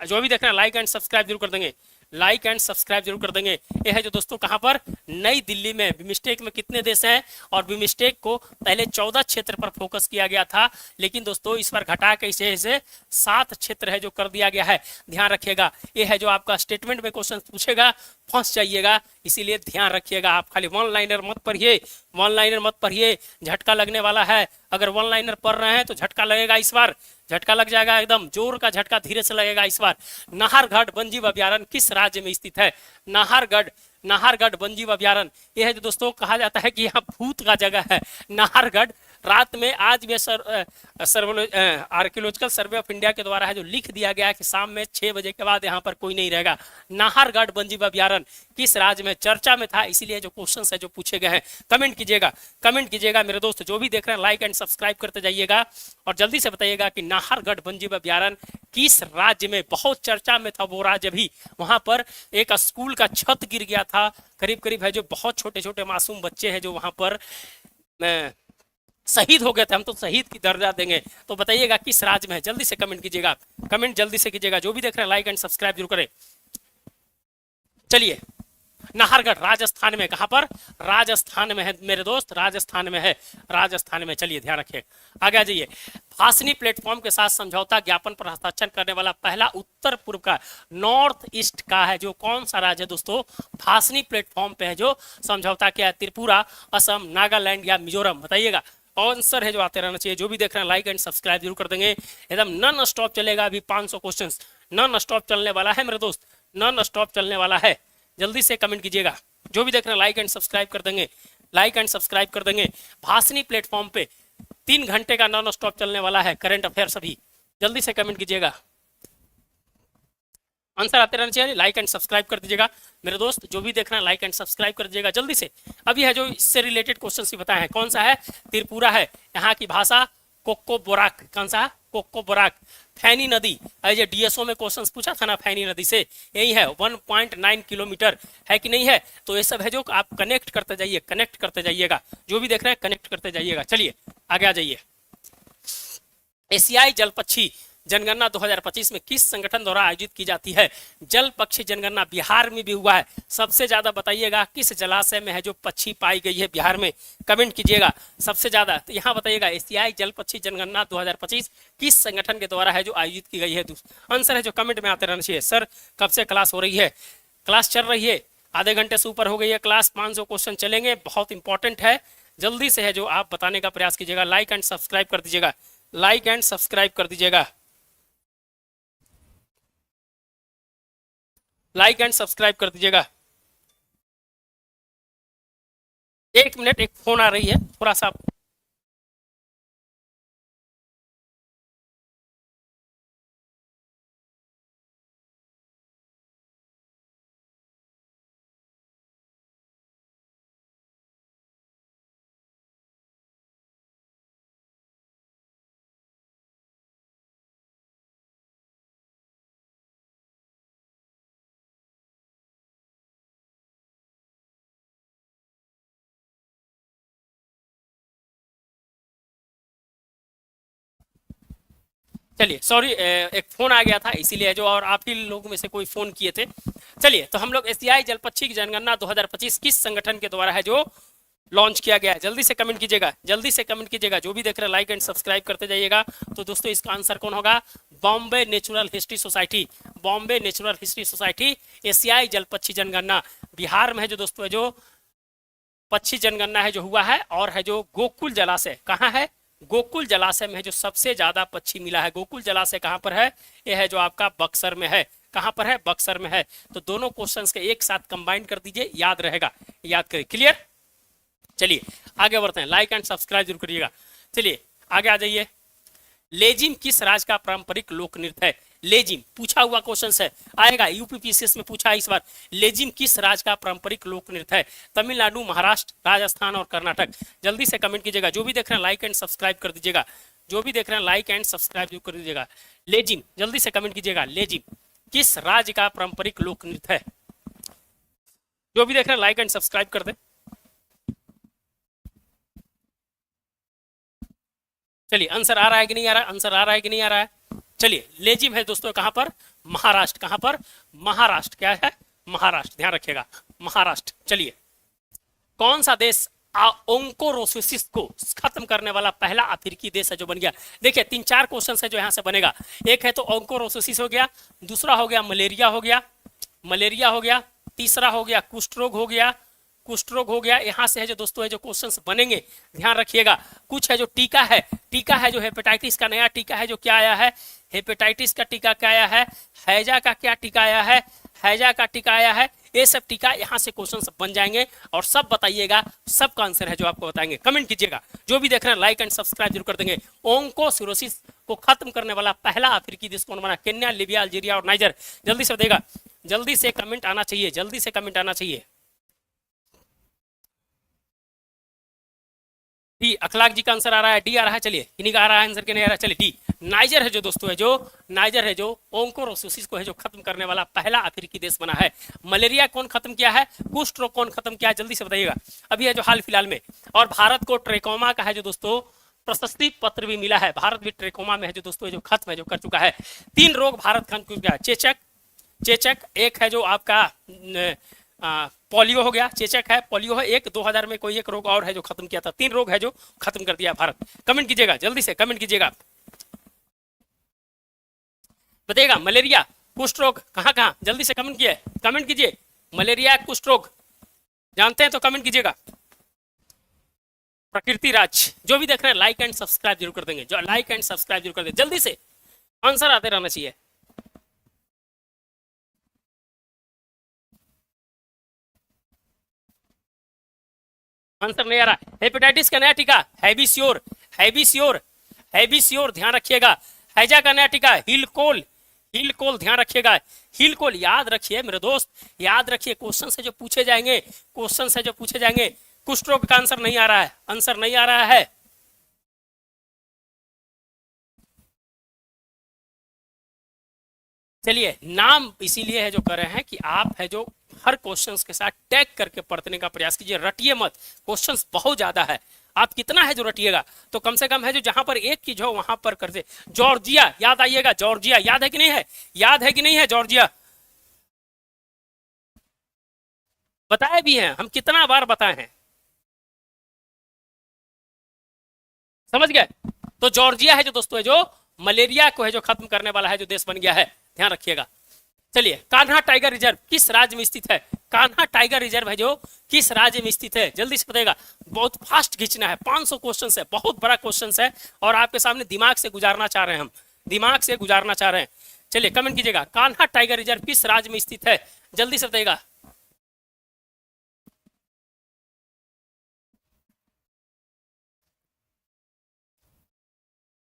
जो भी देख रहे हैं लाइक एंड सब्सक्राइब जरूर कर देंगे, लाइक एंड सब्सक्राइब जरूर कर देंगे। ये है जो दोस्तों कहां पर? नई दिल्ली में। बिमस्टेक में कितने देश हैं? और बिमस्टेक को पहले 14 क्षेत्र पर फोकस किया गया था, लेकिन दोस्तों इस बार घटा के इसे 7 क्षेत्र है जो कर दिया गया है। ध्यान रखिएगा, ये है जो आपका स्टेटमेंट में क्वेश्चन पूछेगा, फंस जाइएगा, इसीलिए ध्यान रखिएगा। आप खाली वन लाइनर मत पढ़िए, वन लाइनर मत पढ़िए, झटका लगने वाला है। अगर वन लाइनर पढ़ रहे हैं तो झटका लगेगा, इस बार झटका लग जाएगा, एकदम जोर का झटका धीरे से लगेगा इस बार। नाहरगढ़ वन्यजीव अभ्यारण्य किस राज्य में स्थित है? नाहरगढ़ वन्यजीव अभ्यारण्य, यह है जो दोस्तों कहा जाता है कि यहाँ भूत का जगह है नाहरगढ़। रात में आज भी आर्कियोलॉजिकल सर्वे ऑफ इंडिया के द्वारा है जो लिख दिया गया है कि शाम में 6 बजे के बाद यहाँ पर कोई नहीं रहेगा। नाहरगढ़ वन्यजीव अभ्यारण्य किस राज्य में? चर्चा में था, इसीलिए जो क्वेश्चन है जो पूछे गए हैं। कमेंट कीजिएगा, कमेंट कीजिएगा मेरे दोस्त, जो भी देख रहे हैं लाइक एंड सब्सक्राइब करते जाइएगा और जल्दी से बताइएगा कि नाहरगढ़ वन्यजीव अभ्यारण्य किस राज्य में? बहुत चर्चा में था वो राज्य भी। वहां पर एक स्कूल का छत गिर गया था, करीब करीब है जो बहुत छोटे छोटे मासूम बच्चे हैं जो वहां पर शहीद हो गए थे। हम तो शहीद की दर्जा देंगे, तो बताइएगा किस राज्य में है? जल्दी से कमेंट कीजिएगा, कमेंट जल्दी से कीजिएगा। जो भी देख रहे हैं लाइक एंड सब्सक्राइब जरूर करें। चलिए, नाहरगढ़ राजस्थान में, कहां पर? राजस्थान में है मेरे दोस्त, राजस्थान में है, राजस्थान में। चलिए ध्यान रखिए, आगे आ जाइए। भासनी प्लेटफॉर्म के साथ समझौता ज्ञापन पर हस्ताक्षर करने वाला पहला उत्तर पूर्व का, नॉर्थ ईस्ट का है जो कौन सा राज्य है दोस्तों? भासनी प्लेटफॉर्म पे है जो समझौता किया है। त्रिपुरा, असम, नागालैंड या मिजोरम? बताइएगा, आंसर है जो आते रहना चाहिए। जो भी देख रहे हैं लाइक एंड सब्सक्राइब जरूर कर देंगे, एकदम नॉन स्टॉप चलेगा। अभी 500 क्वेश्चन नॉन स्टॉप चलने वाला है मेरे दोस्त, नॉन स्टॉप चलने वाला है। जल्दी से कमेंट कीजिएगा, जो भी देख रहे हैं लाइक एंड सब्सक्राइब कर देंगे, लाइक एंड सब्सक्राइब कर देंगे। भासनी प्लेटफॉर्म पे 3 घंटे का नॉन स्टॉप चलने वाला है करंट अफेयर्स। अभी जल्दी से कमेंट कीजिएगा, आंसर आते रहना चाहिए। लाइक एंड सब्सक्राइब कर दीजिएगा मेरे दोस्त, जो भी देख रहे हैं लाइक एंड सब्सक्राइब कर दीजिएगा जल्दी से। अभी है जो इससे रिलेटेड क्वेश्चन भी बताए हैं, कौन सा है? त्रिपुरा है, यहाँ की भाषा कोको बोराक। कौन सा? कोको बोराक। फैनी नदी, ये डीएसओ में क्वेश्चन पूछा था ना, फैनी नदी से यही है, 1.9 किलोमीटर है कि नहीं है? तो ये सब है जो आप कनेक्ट करते जाइए, कनेक्ट करते जाइएगा, जो भी देख रहे हैं कनेक्ट करते जाइएगा। चलिए आगे आ जाइए। एशियाई जल पक्षी जनगणना 2025 में किस संगठन द्वारा आयोजित की जाती है? जल पक्षी जनगणना बिहार में भी हुआ है। सबसे ज्यादा बताइएगा किस जलाशय में है जो पक्षी पाई गई है बिहार में? कमेंट कीजिएगा सबसे ज्यादा। तो यहाँ बताइएगा एशियाई जल पक्षी जनगणना 2025 किस संगठन के द्वारा है जो आयोजित की गई है? आंसर है जो कमेंट में आते रहना चाहिए। सर कब से क्लास हो रही है? क्लास चल रही है, आधे घंटे से ऊपर हो गई है क्लास, 500 क्वेश्चन चलेंगे, बहुत इंपॉर्टेंट है। जल्दी से है जो आप बताने का प्रयास कीजिएगा, लाइक एंड सब्सक्राइब कर दीजिएगा, लाइक एंड सब्सक्राइब कर दीजिएगा, लाइक एंड सब्सक्राइब कर दीजिएगा। 1 मिनट, एक फोन आ रही है, थोड़ा सा चलिए सॉरी, एक फोन आ गया था इसीलिए जो, और आप ही लोगों में से कोई फोन किए थे। चलिए तो हम लोग एशियाई जल पक्षी की जनगणना 2025 किस संगठन के द्वारा है जो लॉन्च किया गया है? जल्दी से कमेंट कीजिएगा, जल्दी से कमेंट कीजिएगा, जो भी देख रहे हैं लाइक एंड सब्सक्राइब करते जाइएगा। तो दोस्तों इसका आंसर कौन होगा? Bombay natural history society, Bombay natural history society. एशियाई जल पक्षी जनगणना बिहार में है जो दोस्तों है जो पक्षी जनगणना है जो हुआ है, और है जो गोकुल जलाशय कहाँ है? गोकुल जलाशय में है जो सबसे ज्यादा पक्षी मिला है। गोकुल जलाशय कहां पर है? यह है जो आपका बक्सर में है। कहां पर है? बक्सर में है। तो दोनों क्वेश्चंस के एक साथ कंबाइन कर दीजिए, याद रहेगा, याद करिए। क्लियर? चलिए आगे बढ़ते हैं, लाइक एंड सब्सक्राइब जरूर करिएगा। चलिए आगे आ जाइए। लेजिम किस राज्य का पारंपरिक लोक नृत्य है? लेजिम पूछा हुआ क्वेश्चन है, आएगा यूपीपीसीएस में पूछा है इस बार। लेजिम किस राज्य का पारंपरिक लोक नृत्य है? तमिलनाडु, महाराष्ट्र, राजस्थान और कर्नाटक। जल्दी से कमेंट कीजिएगा। जो भी देख रहे हैं लाइक एंड सब्सक्राइब कर दीजिएगा। जो भी देख रहे हैं लाइक एंड सब्सक्राइब जरूर कर दीजिएगा। लेजिम जल्दी से कमेंट कीजिएगा। लेजिम किस राज्य का पारंपरिक लोक नृत्य है? जो भी देख रहे हैं लाइक एंड सब्सक्राइब कर दे। चलिए आंसर आ रहा है कि नहीं आ रहा है? आंसर आ रहा है कि नहीं आ रहा है? चलिए लेजिम है दोस्तों कहां पर? महाराष्ट्र। कहां पर? महाराष्ट्र। क्या है? महाराष्ट्र, ध्यान रखिएगा, महाराष्ट्र। चलिए कौन सा देश ओंकोरोसिस को खत्म करने वाला पहला अफ्रीकी देश है जो बन गया? देखिए 3-4 क्वेश्चन है जो यहां से बनेगा। एक है तो ओंकोरोसिस हो गया, दूसरा हो गया मलेरिया हो गया, मलेरिया हो गया, तीसरा हो गया कुष्ठ रोग हो गया, कुष्ठ रोग हो गया। यहां से है जो दोस्तों है जो क्वेश्चंस बनेंगे, ध्यान रखिएगा। कुछ है जो टीका है, टीका है जो हेपेटाइटिस का नया टीका है जो क्या आया है? हेपेटाइटिस का टीका क्या आया है? हैजा का क्या टीका आया है? हैजा का टीका आया है। ये सब टीका यहां से क्वेश्चंस बन जाएंगे और सब बताइएगा, सबका आंसर है जो आपको बताएंगे। कमेंट कीजिएगा। जो भी देख रहे हैं लाइक एंड सब्सक्राइब जरूर कर देंगे। ओंकोसिरोसिस को खत्म करने वाला पहला अफ्रीकी देश कौन बना? केन्या, लीबिया, अल्जीरिया और नाइजर। जल्दी से देगा, जल्दी से कमेंट आना चाहिए, जल्दी से कमेंट आना चाहिए। डी अखलाक जी का आंसर आ रहा है, डी आ रहा है। चलिए इन्हीं का आ रहा है आंसर, के नहीं आ रहा है? चलिए डी नाइजर है जो दोस्तों है जो नाइजर है जो ओंकोरोसिस को है जो खत्म करने वाला पहला अफ्रीकी देश बना है। मलेरिया कौन खत्म किया है? कुष्ठ रोग कौन खत्म किया है? जल्दी से बताइएगा। अभी है जो हाल फिलहाल में। और भारत को ट्रेकोमा का है जो दोस्तों प्रशस्ति पत्र भी मिला है। भारत भी ट्रेकोमा में है जो दोस्तों जो खत्म है जो कर चुका है। 3 रोग भारत खत्म किया है। चेचक, चेचक एक है जो आपका पोलियो हो गया, चेचक है, पोलियो है एक, 2000 में कोई एक रोग और है जो खत्म किया था। 3 रोग है जो खत्म कर दिया भारत। कमेंट कीजिएगा, जल्दी से कमेंट कीजिएगा, बताइएगा। मलेरिया, कुष्ठ रोग कहां कहां? जल्दी से कमेंट कीजिए, कमेंट कीजिए। मलेरिया, कुष्ठ रोग जानते हैं तो कमेंट कीजिएगा। प्रकृति राज। जो भी देख रहे हैं लाइक एंड सब्सक्राइब जरूर कर देंगे, जो लाइक एंड सब्सक्राइब जरूर कर देंगे। जल्दी से आंसर आते रहना चाहिए। आंसर नहीं आ रहा। हेपेटाइटिस का नया टीका हैबिस्योर, हैबिस्योर, हैबिस्योर, ध्यान रखिएगा। हैजा का नया टीका हिलकोल, हिलकोल, ध्यान रखिएगा। हिलकोल याद रखिए मेरे दोस्त, याद रखिए। क्वेश्चन से जो पूछे जाएंगे, क्वेश्चन से जो पूछे जाएंगे। कुष्ठ रोग का आंसर नहीं आ रहा है, आंसर नहीं आ रहा है। चलिए नाम इसीलिए है जो कर रहे हैं कि आप है जो हर क्वेश्चंस के साथ टैग करके पढ़ने का प्रयास कीजिए, रटिए मत। क्वेश्चंस बहुत ज्यादा है, आप कितना है जो रटिएगा तो कम से कम है जो जहां पर एक चीज हो वहां पर कर दे। जॉर्जिया याद आइएगा, जॉर्जिया याद है कि नहीं है? याद है कि नहीं है? जॉर्जिया बताए भी हैं हम, कितना बार बताए हैं, समझ गए? तो जॉर्जिया है जो दोस्तों है जो मलेरिया को है जो खत्म करने वाला है जो देश बन गया है, ध्यान रखिएगा। चलिए कान्हा टाइगर रिजर्व किस राज्य में स्थित है? कान्हा टाइगर रिजर्व है जो किस राज्य में स्थित है? जल्दी से बताइएगा। बहुत फास्ट खींचना है, 500 क्वेश्चन है, बहुत बड़ा क्वेश्चन है और आपके सामने दिमाग से गुजारना चाह रहे हैं हम, दिमाग से गुजारना चाह रहे हैं। चलिए कमेंट कीजिएगा, कान्हा टाइगर रिजर्व किस राज्य में स्थित है? जल्दी से बताइएगा।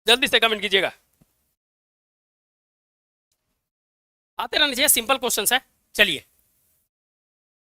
जल्दी से कमेंट कीजिएगा, आते रहना चाहिए, सिंपल क्वेश्चन है। चलिए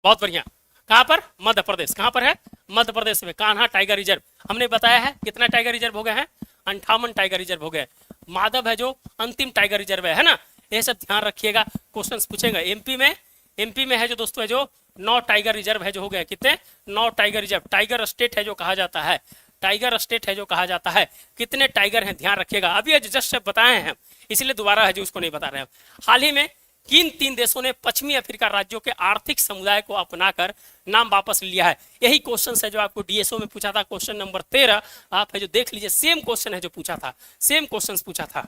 बहुत बढ़िया। कहां पर? मध्य प्रदेश। कहां पर है? मध्य प्रदेश में कान्हा टाइगर रिजर्व। हमने बताया है कितना टाइगर रिजर्व हो गए हैं? 58 टाइगर रिजर्व हो गए। माधव है जो अंतिम टाइगर रिजर्व है ना? ये सब ध्यान रखिएगा, क्वेश्चंस पूछेगा। एमपी में है जो दोस्तों है जो 9 टाइगर रिजर्व है जो हो गए। कितने? 9 टाइगर रिजर्व। टाइगर स्टेट है जो कहा जाता है, टाइगर स्टेट है जो कहा जाता है। कितने टाइगर हैं ध्यान रखिएगा। अभी जस्ट बताए हैं, इसलिए दोबारा है जो उसको नहीं बता रहे हैं। हाल ही में किन 3 देशों ने पश्चिमी अफ्रीका राज्यों के आर्थिक समुदाय को अपनाकर नाम वापस लिया है? यही क्वेश्चन है जो आपको डीएसओ में पूछा था, क्वेश्चन नंबर 13। आप है जो देख लीजिए, सेम क्वेश्चन है जो पूछा था, सेम क्वेश्चन पूछा था।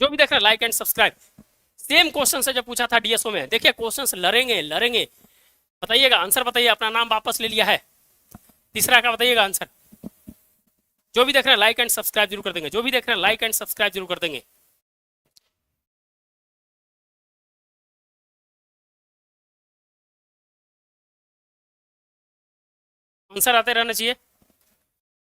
जो भी देख रहे हैं like and subscribe. Same question है जो पूछा था डीएसओ में। देखिए क्वेश्चन लड़ेंगे लड़ेंगे, बताइएगा आंसर बताइए। अपना नाम वापस ले लिया है, तीसरा का बताइएगा आंसर। जो भी देख रहे हैं लाइक एंड सब्सक्राइब जरूर कर देंगे, जो भी देख रहे हैं लाइक एंड सब्सक्राइब जरूर कर देंगे। आंसर आते रहना चाहिए।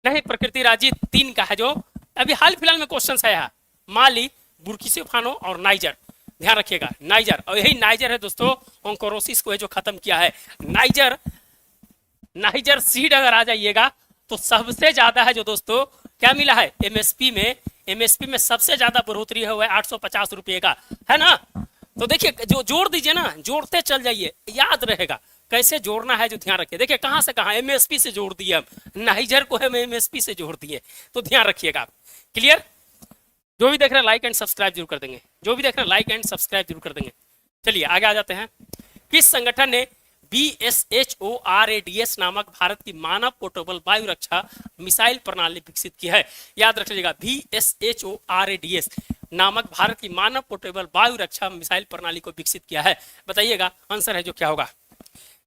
नहीं, प्रकृति राज्य 3 का है जो अभी हाल फिलहाल में क्वेश्चन आया है, माली, बुर्किना फानो और नाइजर। ध्यान रखिएगा नाइजर, और यही नाइजर है दोस्तों ऑन्कोरोसिस को है जो खत्म किया है। नाइजर, नाइजर सीड अगर आ जाइएगा तो सबसे ज्यादा है जो दोस्तों क्या मिला है एमएसपी में, एमएसपी में सबसे ज्यादा बढ़ोतरी है वो है 850 रुपए का, है ना। तो देखिए जो जोड़ दीजिए ना, जोड़ते चल जाइए, याद रहेगा कैसे जोड़ना है, जो ध्यान रखिए। देखिए कहां से कहां एमएसपी से जोड़ दिए हम, नाइजर को हम एमएसपी से जोड़ दिए, तो ध्यान रखिएगा। क्लियर? जो भी देख रहे हैं लाइक एंड सब्सक्राइब जरूर कर देंगे, जो भी देख रहे हैं लाइक एंड सब्सक्राइब जरूर कर देंगे। चलिए आगे आ जाते हैं। किस संगठन ने BSHORADS नामक भारत की मानव पोर्टेबल वायु रक्षा मिसाइल प्रणाली विकसित की है? याद रख लीजिएगा BSHORADS नामक भारत की मानव पोर्टेबल वायु रक्षा मिसाइल प्रणाली को विकसित किया है। बताइएगा आंसर है जो क्या होगा।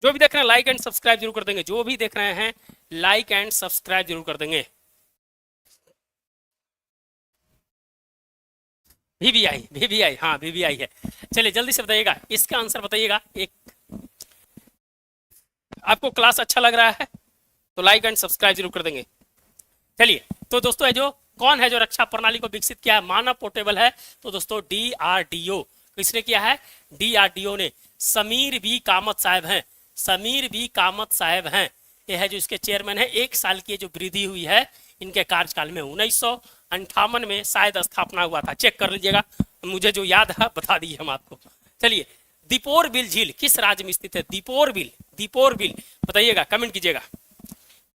जो भी देख रहे हैं लाइक एंड सब्सक्राइब जरूर कर देंगे, जो भी देख रहे हैं लाइक एंड सब्सक्राइब जरूर कर देंगे। VVI, हाँ VVI है। चलिए जल्दी से बताइएगा इसका आंसर बताइएगा। एक आपको क्लास अच्छा लग रहा है तो लाइक एंड सब्सक्राइब जरूर कर देंगे। चलिए तो दोस्तों है जो कौन है जो रक्षा प्रणाली को विकसित किया है, मानव पोर्टेबल है, तो दोस्तों DRDO। किसने किया है? DRDO ने। समीर बी कामत साहब हैं, समीर बी कामत साहब हैं, ये है जो इसके चेयरमैन है। 1 साल की जो वृद्धि हुई है इनके कार्यकाल में, 1958 में शायद स्थापना हुआ था, चेक कर लीजिएगा, मुझे जो याद है बता दिए हम आपको। चलिए दीपोर बिल झील किस राज्य में स्थित है? दीपोर बिल, दीपोर बिल बताइएगा, कमेंट कीजिएगा।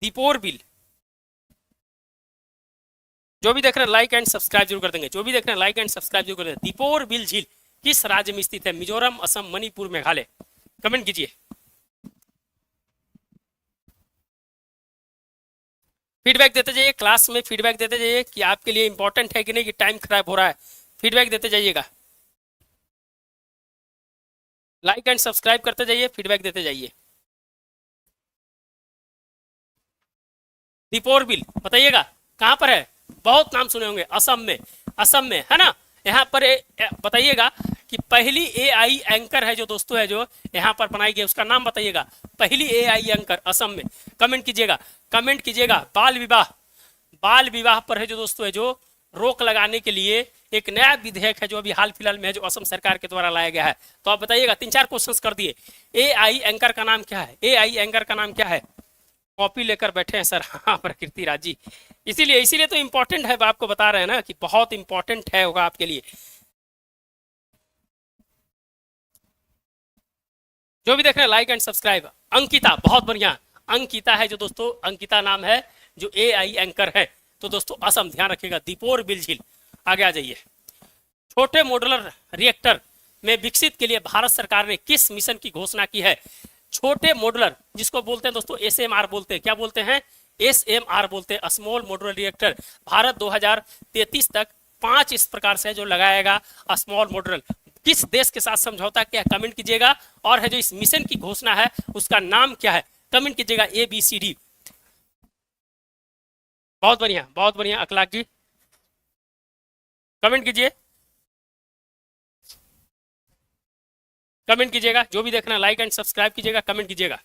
दीपोर बिल, जो भी देख रहे हैं लाइक एंड सब्सक्राइब जरूर कर देंगे, जो भी देख रहे हैं लाइक एंड सब्सक्राइब जरूर कर देंगे। दीपोर बिल झील किस राज्य में स्थित है? मिजोरम, असम, मणिपुर, मेघालय। कमेंट कीजिए। फीडबैक देते जाइए, क्लास में फीडबैक देते जाइए कि आपके लिए इंपॉर्टेंट है कि नहीं, कि टाइम खराब हो रहा है। फीडबैक देते जाइएगा, लाइक एंड सब्सक्राइब करते जाइए, फीडबैक देते जाइए। दीपोर बिल बताइएगा कहां पर है? बहुत नाम सुने होंगे, असम में, असम में है ना। यहाँ पर बताइएगा कि पहली AI एंकर है जो दोस्तों है जो यहाँ पर बनाई गई, उसका नाम बताइएगा। पहली AI एंकर असम में। कमेंट कीजिएगा, कमेंट कीजिएगा। बाल विवाह, बाल विवाह पर है जो दोस्तों है जो रोक लगाने के लिए एक नया विधेयक है जो अभी हाल फिलहाल में है जो असम सरकार के द्वारा लाया गया है। तो आप बताइएगा, 3-4 क्वेश्चंस कर दिए। AI एंकर का नाम क्या है? AI एंकर का नाम क्या है? कॉपी लेकर बैठे हैं सर। हाँ प्रकृति राजी, इसीलिए इसीलिए तो इंपॉर्टेंट है, आपको बता रहे हैं ना कि बहुत इंपॉर्टेंट है होगा आपके लिए। जो भी देख रहे हैं लाइक एंड सब्सक्राइब। अंकिता, बहुत बढ़िया, अंकिता है जो दोस्तों, अंकिता नाम है जो AI एंकर है, तो दोस्तों असम। ध्यान रखिएगा, दीपोर बिल झील। आगे आ जाइए। छोटे मॉड्यूलर रिएक्टर में विकसित के लिए भारत सरकार ने किस मिशन की घोषणा की है? छोटे मॉड्यूलर, जिसको बोलते हैं दोस्तों SMR बोलते हैं, क्या बोलते हैं? SMR बोलते हैं, स्मॉल मॉड्यूलर रिएक्टर। भारत 2033 तक 5 इस प्रकार से जो लगाएगा स्मॉल मॉड्यूलर। किस देश के साथ समझौता किया? कमेंट कीजिएगा। और है जो इस मिशन की घोषणा है उसका नाम क्या है? कमेंट कीजिएगा ABCD। बहुत बढ़िया, बहुत बढ़िया अखलाक जी, कमेंट कीजिए, कमेंट कीजिएगा। जो भी देखना लाइक एंड सब्सक्राइब कीजिएगा, कमेंट कीजिएगा।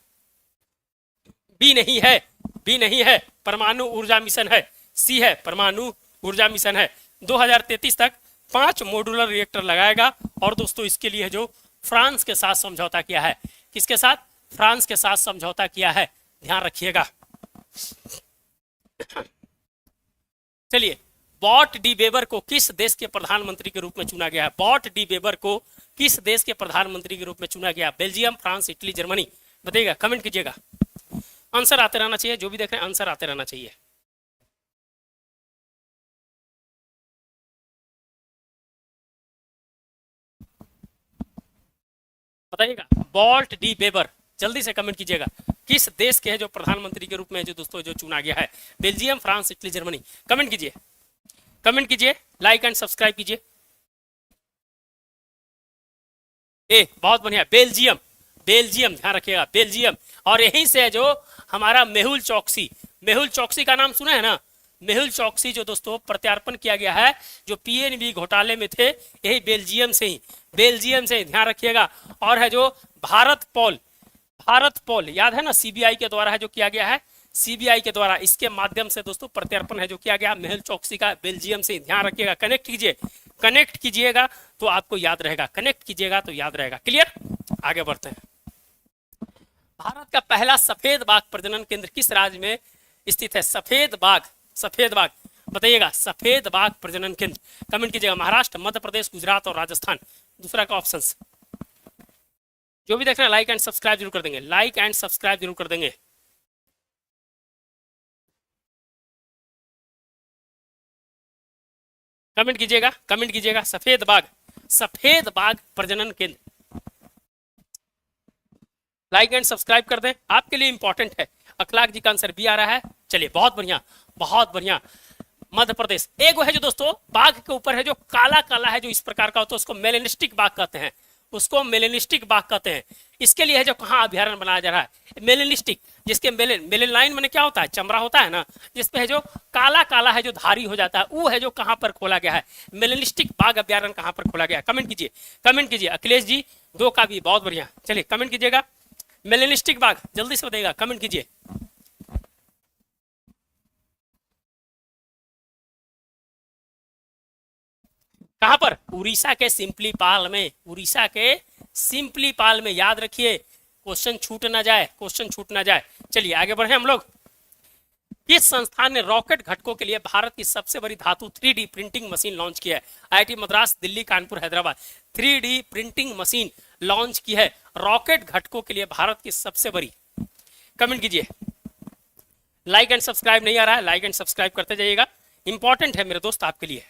बी नहीं है, बी नहीं है, परमाणु ऊर्जा मिशन है। सी है, परमाणु ऊर्जा मिशन है। 2033 तक 5 मॉड्यूलर रिएक्टर लगाएगा। और दोस्तों इसके लिए जो फ्रांस के साथ समझौता किया है, किसके साथ? फ्रांस के साथ समझौता किया है, ध्यान रखिएगा। चलिए, बॉट डी वेबर को किस देश के प्रधानमंत्री के रूप में चुना गया है? बॉट डी वेबर को किस देश के प्रधानमंत्री के रूप में चुना गया? Belgium, France, Italy, Germany. बताइएगा, कमेंट कीजिएगा। आंसर आते रहना चाहिए, जो भी देख रहे हैं आंसर आते रहना चाहिए। बताइएगा, बॉट डी वेबर, जल्दी से कमेंट कीजिएगा। किस देश के है जो प्रधानमंत्री के रूप में जो दोस्तों जो चुना गया है? Belgium, France, Italy, Germany. Comment कीजिए, कमेंट कीजिए, लाइक एंड सब्सक्राइब कीजिए। बहुत बढ़िया, बेल्जियम, बेल्जियम, ध्यान रखिएगा, बेल्जियम। और यहीं से जो हमारा मेहुल चौकसी। मेहुल चौकसी का नाम सुना है ना? मेहुल चौकसी जो दोस्तों प्रत्यार्पण किया गया है, जो पीएनबी घोटाले में थे, यही बेल्जियम से ही, ध्यान रखिएगा। और है जो भारत पॉल याद है ना, सीबीआई के द्वारा है जो किया गया है, सीबीआई के द्वारा, इसके माध्यम से दोस्तों प्रत्यार्पण है जो किया गया मेहुल चौकसी का, बेल्जियम से। ध्यान रखिएगा, कनेक्ट कीजिएगा तो आपको याद रहेगा, कनेक्ट कीजिएगा तो याद रहेगा। क्लियर? आगे बढ़ते हैं। भारत का पहला सफेद बाघ प्रजनन केंद्र किस राज्य में स्थित है? सफेद बाघ बताइएगा। सफेद बाघ प्रजनन केंद्र कमेंट कीजिएगा। महाराष्ट्र, मध्य प्रदेश, गुजरात और राजस्थान, दूसरा का ऑप्शन। जो भी देख रहे हैं लाइक एंड सब्सक्राइब जरूर कर देंगे, लाइक एंड सब्सक्राइब जरूर कर देंगे। कमेंट कीजिएगा। सफेद बाघ प्रजनन केंद्र, लाइक एंड सब्सक्राइब कर दें, आपके लिए इंपॉर्टेंट है। अखलाक जी का आंसर बी आ रहा है। चलिए, बहुत बढ़िया। मध्य प्रदेश। एक वो है जो दोस्तों बाघ के ऊपर है जो काला है, जो इस प्रकार का होता है, उसको मेलेनिस्टिक बाघ कहते हैं। इसके लिए है जो कहाँ अभ्यारण्य बनाया जा रहा है? मेलेनिस्टिक, जिसके मेलेन लाइन मैंने क्या होता है? चमड़ा होता है ना, जिसपे है जो काला है जो धारी हो जाता है, वो है जो कहाँ पर खोला गया है? मेलेनिस्टिक बाघ अभ्यारण्य कहाँ पर खोला गया है? कमेंट कीजिए। अखिलेश जी 2 का भी, बहुत बढ़िया। चलिए, कमेंट कीजिएगा। मेलेनिस्टिक बाघ जल्दी से बताइएगा, कमेंट कीजिए। कहां पर? उड़ीसा के सिंपली पाल में। याद रखिए, क्वेश्चन छूट ना जाए। चलिए आगे बढ़े हम लोग। किस संस्थान ने रॉकेट घटकों के लिए भारत की सबसे बड़ी धातु 3D प्रिंटिंग मशीन लॉन्च की है? IIT Madras, Delhi, Kanpur, Hyderabad. 3D printing machine launch की है रॉकेट घटकों के लिए भारत की सबसे बड़ी। कमेंट कीजिए। लाइक एंड सब्सक्राइब नहीं आ रहा है, लाइक एंड सब्सक्राइब करते जाइएगा, इंपॉर्टेंट है मेरे दोस्त आपके लिए।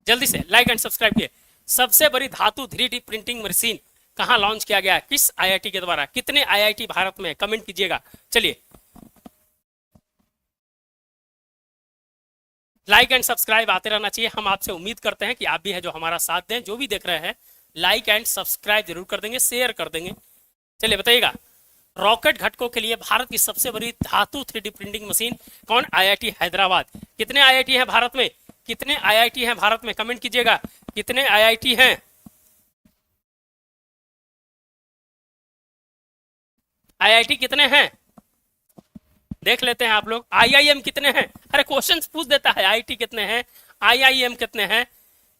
जल्दी से लाइक एंड सब्सक्राइब किए। सबसे बड़ी धातु 3D प्रिंटिंग मशीन कहां लॉन्च किया गया है? किस आईआईटी के द्वारा? कितने आईआईटी भारत में? कमेंट कीजिएगा। चलिए, लाइक एंड सब्सक्राइब आते रहना चाहिए। हम आपसे उम्मीद करते हैं कि आप भी है जो हमारा साथ दें। जो भी देख रहे हैं लाइक एंड सब्सक्राइब जरूर कर देंगे, शेयर कर देंगे। चलिए बताइएगा, रॉकेट घटकों के लिए भारत की सबसे बड़ी धातु 3D प्रिंटिंग मशीन कौन? आईआईटी हैदराबाद। कितने आईआईटी हैं भारत में? कमेंट कीजिएगा, कितने आईआईटी हैं? आईआईटी कितने हैं देख लेते हैं आप लोग। आईआईएम कितने हैं? अरे क्वेश्चन पूछ देता है, आईआईटी कितने हैं, आईआईएम कितने हैं,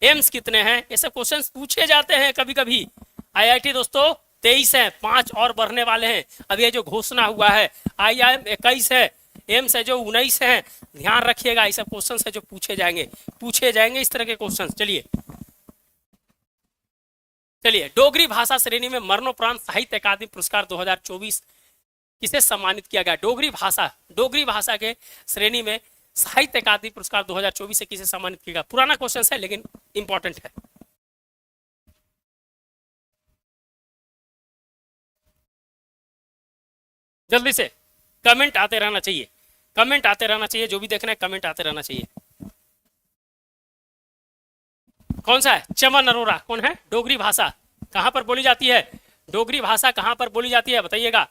एम्स कितने हैं, ये सब क्वेश्चन पूछे जाते हैं कभी कभी। आईआईटी दोस्तों 23 है, 5 और बढ़ने वाले हैं। अब ये जो घोषणा हुआ है, आईआईएम 21 है, एम्स है जो 19 है। ध्यान रखिएगा, ये सब क्वेश्चन है जो पूछे जाएंगे इस तरह के क्वेश्चन। चलिए, डोगरी भाषा श्रेणी में मरणोपरांत साहित्य अकादमी पुरस्कार 2024 किसे सम्मानित किया गया? डोगरी भाषा के श्रेणी में साहित्य अकादमी पुरस्कार 2024 से किसे सम्मानित किया गया? पुराना क्वेश्चन है लेकिन इंपॉर्टेंट है। जल्दी से कमेंट आते रहना चाहिए, जो भी देखना है कमेंट आते रहना चाहिए। कौन सा है? चमन अरोरा। कौन है? डोगरी भाषा कहां पर बोली जाती है? डोगरी भाषा कहां पर बोली जाती है बताइएगा।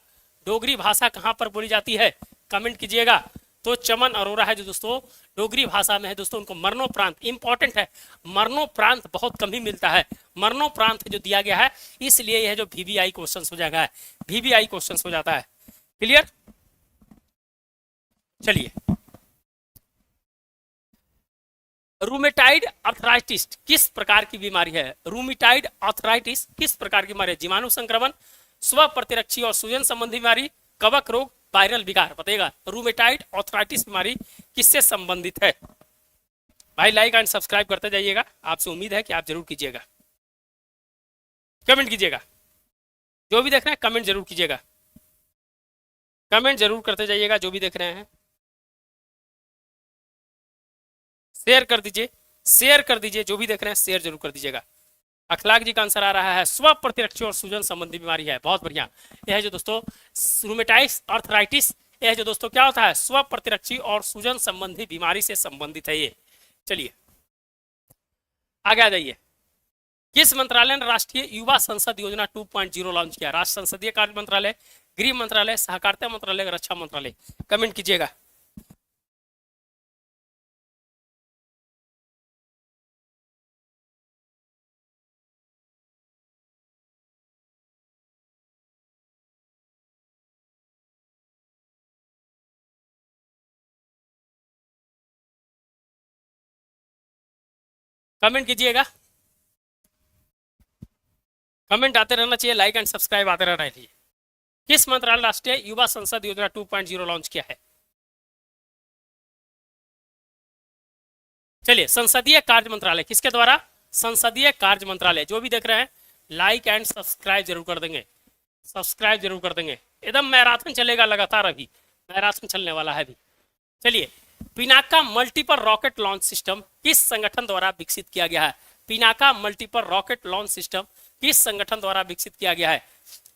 डोगरी भाषा कहां पर बोली जाती है? कमेंट कीजिएगा। तो चमन अरोरा है जो दोस्तों डोगरी भाषा में है दोस्तों। उनको मरणोपरांत, इंपॉर्टेंट है, मरणोपरांत बहुत कम ही मिलता है। मरणोपरांत जो दिया गया है, इसलिए यह जो वीवीआई क्वेश्चन हो जाएगा, वीवीआई क्वेश्चन हो जाता है। क्लियर? चलिए, रूमेटाइड आर्थराइटिस किस प्रकार की बीमारी है? रूमेटाइड आर्थराइटिस किस प्रकार की बीमारी है? जीवाणु संक्रमण, स्व प्रतिरक्षी और सूजन संबंधी बीमारी, कवक रोग, वायरल विकार। बताइएगा, रूमेटाइड आर्थराइटिस बीमारी किससे संबंधित है? भाई लाइक एंड सब्सक्राइब करते जाइएगा, आपसे उम्मीद है कि आप जरूर कीजिएगा। कमेंट कीजिएगा, जो भी देख रहे हैं कमेंट जरूर कीजिएगा, कमेंट जरूर करते जाइएगा। जो भी देख रहे हैं शेयर कर दीजिए, जो भी देख रहे हैं शेयर जरूर कर दीजिएगा। अखलाक जी का आंसर आ रहा है स्व प्रतिरक्षी और सूजन संबंधी बीमारी है। बहुत बढ़िया। यह है जो दोस्तों रूमेटाइटिस आर्थराइटिस, यह जो दोस्तों क्या होता है? स्व प्रतिरक्षी और सूजन संबंधी बीमारी से संबंधित है ये। चलिए आगे आ जाइए। किस मंत्रालय ने राष्ट्रीय युवा संसद योजना 2.0 लॉन्च किया? राष्ट्र संसदीय कार्य मंत्रालय, गृह मंत्रालय, सहकारिता मंत्रालय, रक्षा मंत्रालय। कमेंट कीजिएगा। कमेंट कीजिएगा। कमेंट आते रहना चाहिए, लाइक एंड सब्सक्राइब आते रहना चाहिए। किस मंत्रालय राष्ट्रीय युवा संसद योजना 2.0 लॉन्च किया है? चलिए, संसदीय कार्य मंत्रालय। किसके द्वारा? संसदीय कार्य मंत्रालय। जो भी देख रहे हैं लाइक एंड सब्सक्राइब जरूर कर देंगे, सब्सक्राइब जरूर कर देंगे। एकदम मैराथन चलेगा लगातार, अभी मैराथन चलने वाला है अभी। चलिए, Pinaka multiple rocket launch system किस संगठन द्वारा विकसित किया गया है? Pinaka multiple rocket launch system किस संगठन द्वारा विकसित किया गया है?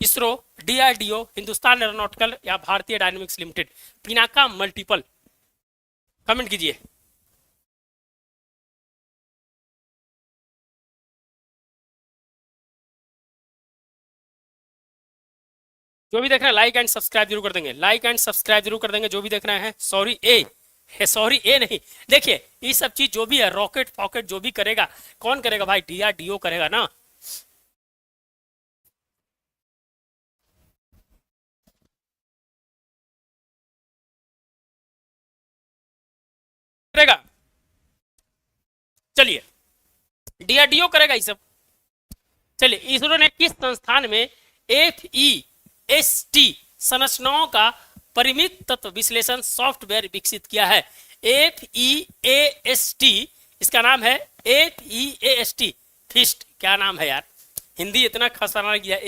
इसरो, डीआरडीओ, हिंदुस्तान एरोनॉटिकल या भारतीय dynamics limited? Pinaka multiple. Comment कीजिए। जो भी देख रहे हैं लाइक एंड सब्सक्राइब जरूर कर देंगे, लाइक एंड सब्सक्राइब जरूर कर देंगे। जो भी देख रहे हैं, सॉरी ए है, सॉरी ए नहीं। देखिए, ये सब चीज जो भी है, रॉकेट फॉकेट जो भी करेगा, कौन करेगा भाई? डीआरडीओ करेगा ना। करेगा। चलिए, डीआरडीओ करेगा ये सब। चलिए, इसरो ने किस संस्थान में FEST संरचनाओं का परिमित तत्व विश्लेषण सॉफ्टवेयर विकसित किया है? FEAST, इसका नाम है FEAST, फिस्ट। क्या नाम है यार, हिंदी इतना खतरनाक किया।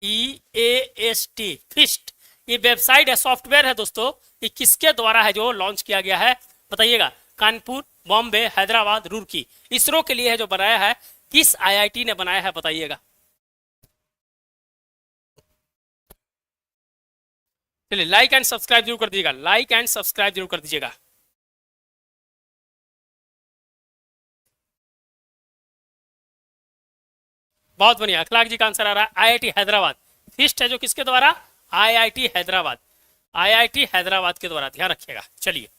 FEAST, feast. ये वेबसाइट है, सॉफ्टवेयर है दोस्तों। ये किसके द्वारा है जो लॉन्च किया गया है? बताइएगा। कानपुर, बॉम्बे, हैदराबाद, रुड़की। इसरो के लिए है जो बनाया है। किस IIT ने बनाया है बताइएगा। चलिए, लाइक एंड सब्सक्राइब जरूर कर दीजिएगा, लाइक एंड सब्सक्राइब जरूर कर दीजिएगा। बहुत बढ़िया, अखलाक जी का आंसर आ रहा है IIT हैदराबाद। फिस्ट है जो किसके द्वारा? IIT हैदराबाद, IIT हैदराबाद के द्वारा, ध्यान रखिएगा। चलिए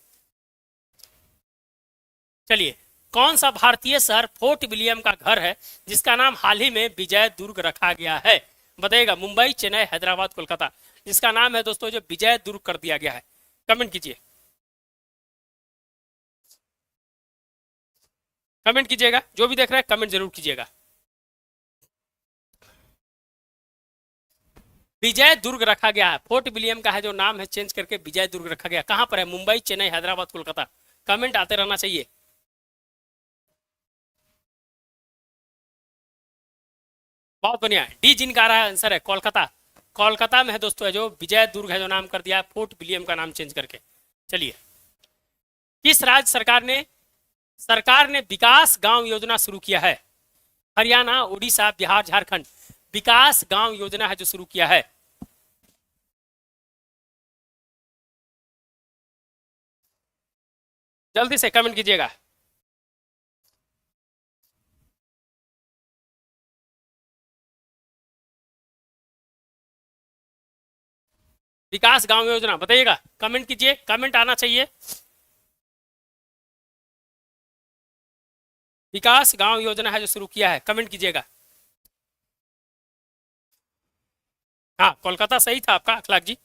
चलिए, कौन सा भारतीय शहर फोर्ट विलियम का घर है जिसका नाम हाल ही में विजय दुर्ग रखा गया है? बताइएगा। मुंबई, चेन्नई, हैदराबाद, कोलकाता। जिसका नाम है दोस्तों जो विजय दुर्ग कर दिया गया है। कमेंट कीजिए, कमेंट कीजिएगा। जो भी देख रहे हैं कमेंट जरूर कीजिएगा। विजय दुर्ग रखा गया है। फोर्ट विलियम का है जो नाम है चेंज करके विजय दुर्ग रखा गया। कहां पर है? मुंबई, चेन्नई, हैदराबाद, कोलकाता। कमेंट आते रहना चाहिए। बहुत बढ़िया, डी जिनका रहा आंसर है कोलकाता। कोलकाता में है दोस्तों जो विजय दुर्ग है जो नाम कर दिया फोर्ट विलियम का नाम चेंज करके। चलिए, किस राज्य सरकार ने विकास गांव योजना शुरू किया है? हरियाणा, उड़ीसा, बिहार, झारखंड। विकास गांव योजना है जो शुरू किया है। जल्दी से कमेंट कीजिएगा। विकास गांव योजना बताइएगा। कमेंट कीजिए, कमेंट आना चाहिए। विकास गांव योजना है जो शुरू किया है, कमेंट कीजिएगा। हाँ, कोलकाता सही था आपका अखलाक जी।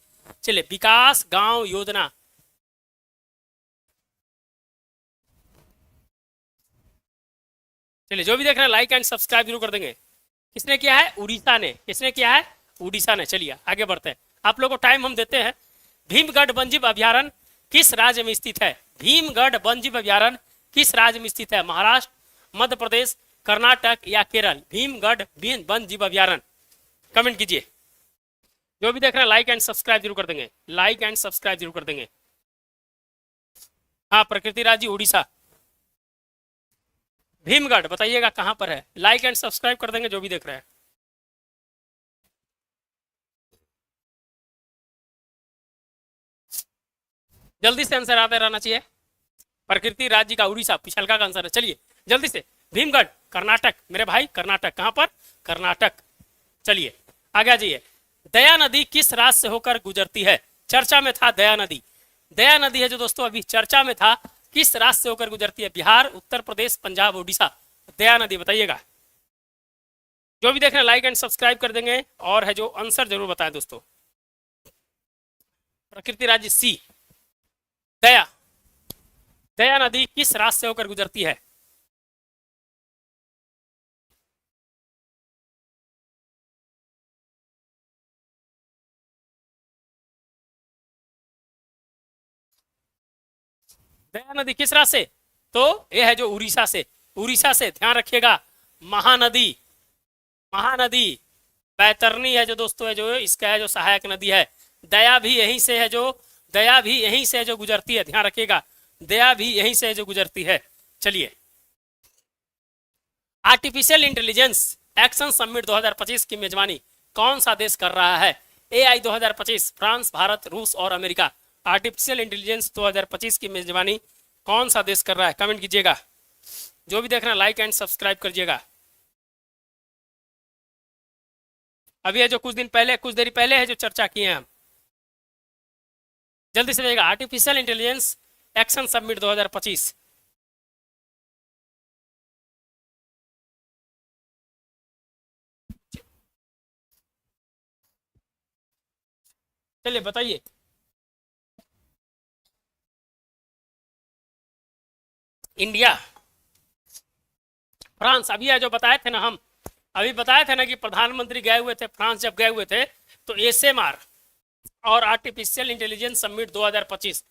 चलिए, विकास गांव योजना। चलिए, जो भी देख रहे हैं लाइक एंड सब्सक्राइब जरूर कर देंगे। किसने किया है? उड़ीसा ने। किसने किया है? उड़ीसा ने। चलिए आगे बढ़ते हैं, आप लोगों को टाइम हम देते हैं। भीमगढ़ वन्यजीव अभ्यारण्य किस राज्य में स्थित है? भीमगढ़ वन्यजीव अभ्यारण्य किस राज्य में स्थित है? महाराष्ट्र, मध्य प्रदेश, कर्नाटक या केरल? भीमगढ़ वन्यजीव अभ्यारण्य। कमेंट कीजिए। जो भी देख रहे हैं लाइक एंड सब्सक्राइब जरूर कर देंगे, लाइक एंड सब्सक्राइब जरूर कर देंगे। हाँ, प्रकृति राज जी, उड़ीसा। भीमगढ़ बताइएगा कहां पर है। लाइक एंड सब्सक्राइब कर देंगे जो भी देख रहे हैं। जल्दी से आंसर आते रहना चाहिए। प्रकृति राज्य का उड़ीसा पिछलका का आंसर है। चलिए जल्दी से भीमगढ़ कर्नाटक, मेरे भाई कर्नाटक, कहां पर? कर्नाटक। चलिए आगे आ जाइए। दया नदी किस राज्य से होकर गुजरती है? चर्चा में था दया नदी। दया नदी है जो दोस्तों अभी चर्चा में था, किस राज्य से होकर गुजरती है? बिहार, उत्तर प्रदेश, पंजाब, उड़ीसा। दया नदी बताइएगा। जो भी देख रहे हैं लाइक एंड सब्सक्राइब कर देंगे, और है जो आंसर जरूर बताएं दोस्तों। प्रकृति राज्य सी, दया। दया नदी किस राज्य से होकर गुजरती है? दया नदी किस राज्य से? तो यह है जो उड़ीसा से। उड़ीसा से, ध्यान रखिएगा। महानदी, महानदी बैतरनी है जो दोस्तों, है जो इसका है जो सहायक नदी है। दया भी यहीं से है जो, दया भी यहीं से है जो गुजरती है, ध्यान रखिएगा। दया भी यहीं से है जो गुजरती है। चलिए, आर्टिफिशियल इंटेलिजेंस एक्शन समिट 2025 की मेजबानी कौन सा देश कर रहा है? एआई 2025, फ्रांस, भारत, रूस और अमेरिका। आर्टिफिशियल इंटेलिजेंस 2025 की मेजबानी कौन सा देश कर रहा है? कमेंट कीजिएगा। जो भी देख रहे हैं लाइक एंड सब्सक्राइब करिएगा। अभी है जो कुछ दिन पहले, कुछ देरी पहले है जो चर्चा किए हैं हम। जल्दी से देखिएगा, आर्टिफिशियल इंटेलिजेंस एक्शन समिट 2025। चलिए बताइए। India, France. अभी है जो बताए थे ना हम, अभी बताए थे ना कि प्रधानमंत्री गए हुए थे फ्रांस, जब गए हुए थे तो एसएमआर और आर्टिफिशियल इंटेलिजेंस समिट 2025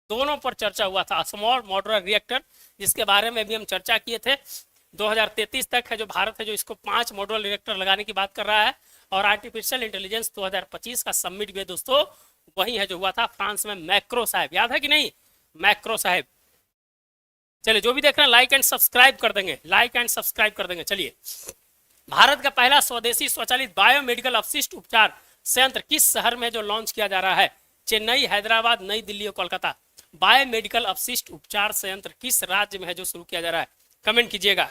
दोनों पर चर्चा हुआ था। स्मॉल मॉड्यूलर रिएक्टर, जिसके बारे में भी हम चर्चा किए थे। 2033 तक है जो भारत है जो इसको 5 मॉड्यूलर रिएक्टर लगाने की बात कर रहा है। और आर्टिफिशियल इंटेलिजेंस 2025 का समिट भी दोस्तों वही है जो हुआ था फ्रांस में। मैक्रो साहेब, याद है कि नहीं? मैक्रो साहेब। चलिए, जो भी देख रहे हैं लाइक एंड सब्सक्राइब कर देंगे, लाइक एंड सब्सक्राइब कर देंगे। चलिए, भारत का पहला स्वदेशी स्वचालित बायोमेडिकल अपशिष्ट उपचार संयंत्र किस शहर में जो लॉन्च किया जा रहा है? चेन्नई, हैदराबाद, नई दिल्ली और कोलकाता। बायोमेडिकल अपशिष्ट उपचार संयंत्र किस राज्य में है जो शुरू किया जा रहा है? कमेंट कीजिएगा,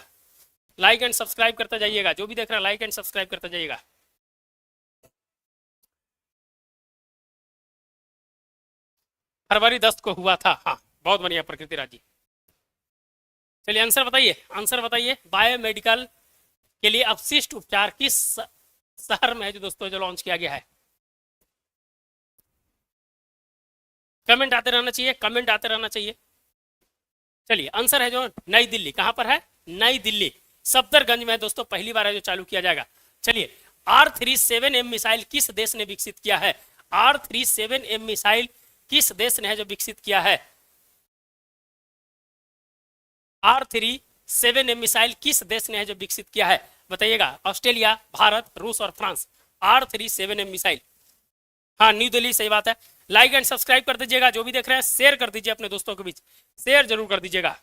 लाइक एंड सब्सक्राइब करते जाइएगा। जो भी देख रहा है लाइक एंड सब्सक्राइब करते जाइएगा। फरवरी 10 को हुआ था, हाँ, बहुत बढ़िया प्रकृति राजी। चलिए आंसर बताइए, आंसर बताइए। बायोमेडिकल के लिए अपशिष्ट उपचार किस शहर में है जो दोस्तों जो लॉन्च किया गया है? कमेंट आते रहना चाहिए, कमेंट आते रहना चाहिए। चलिए आंसर है जो नई दिल्ली। कहां पर है? नई दिल्ली, सफदरगंज में है दोस्तों। पहली बार है जो चालू किया जाएगा। चलिए, R37M मिसाइल किस देश ने विकसित किया है? R37M मिसाइल किस देश ने है जो विकसित किया है? R37M मिसाइल किस देश ने है जो विकसित किया है? बताइएगा। ऑस्ट्रेलिया, भारत, रूस और फ्रांस। R37M मिसाइल, हाँ, न्यू दिल्ली, सही बात है। लाइक एंड सब्सक्राइब कर दीजिएगा। जो भी देख रहे हैं शेयर कर दीजिए अपने दोस्तों के बीच, शेयर जरूर कर दीजिएगा।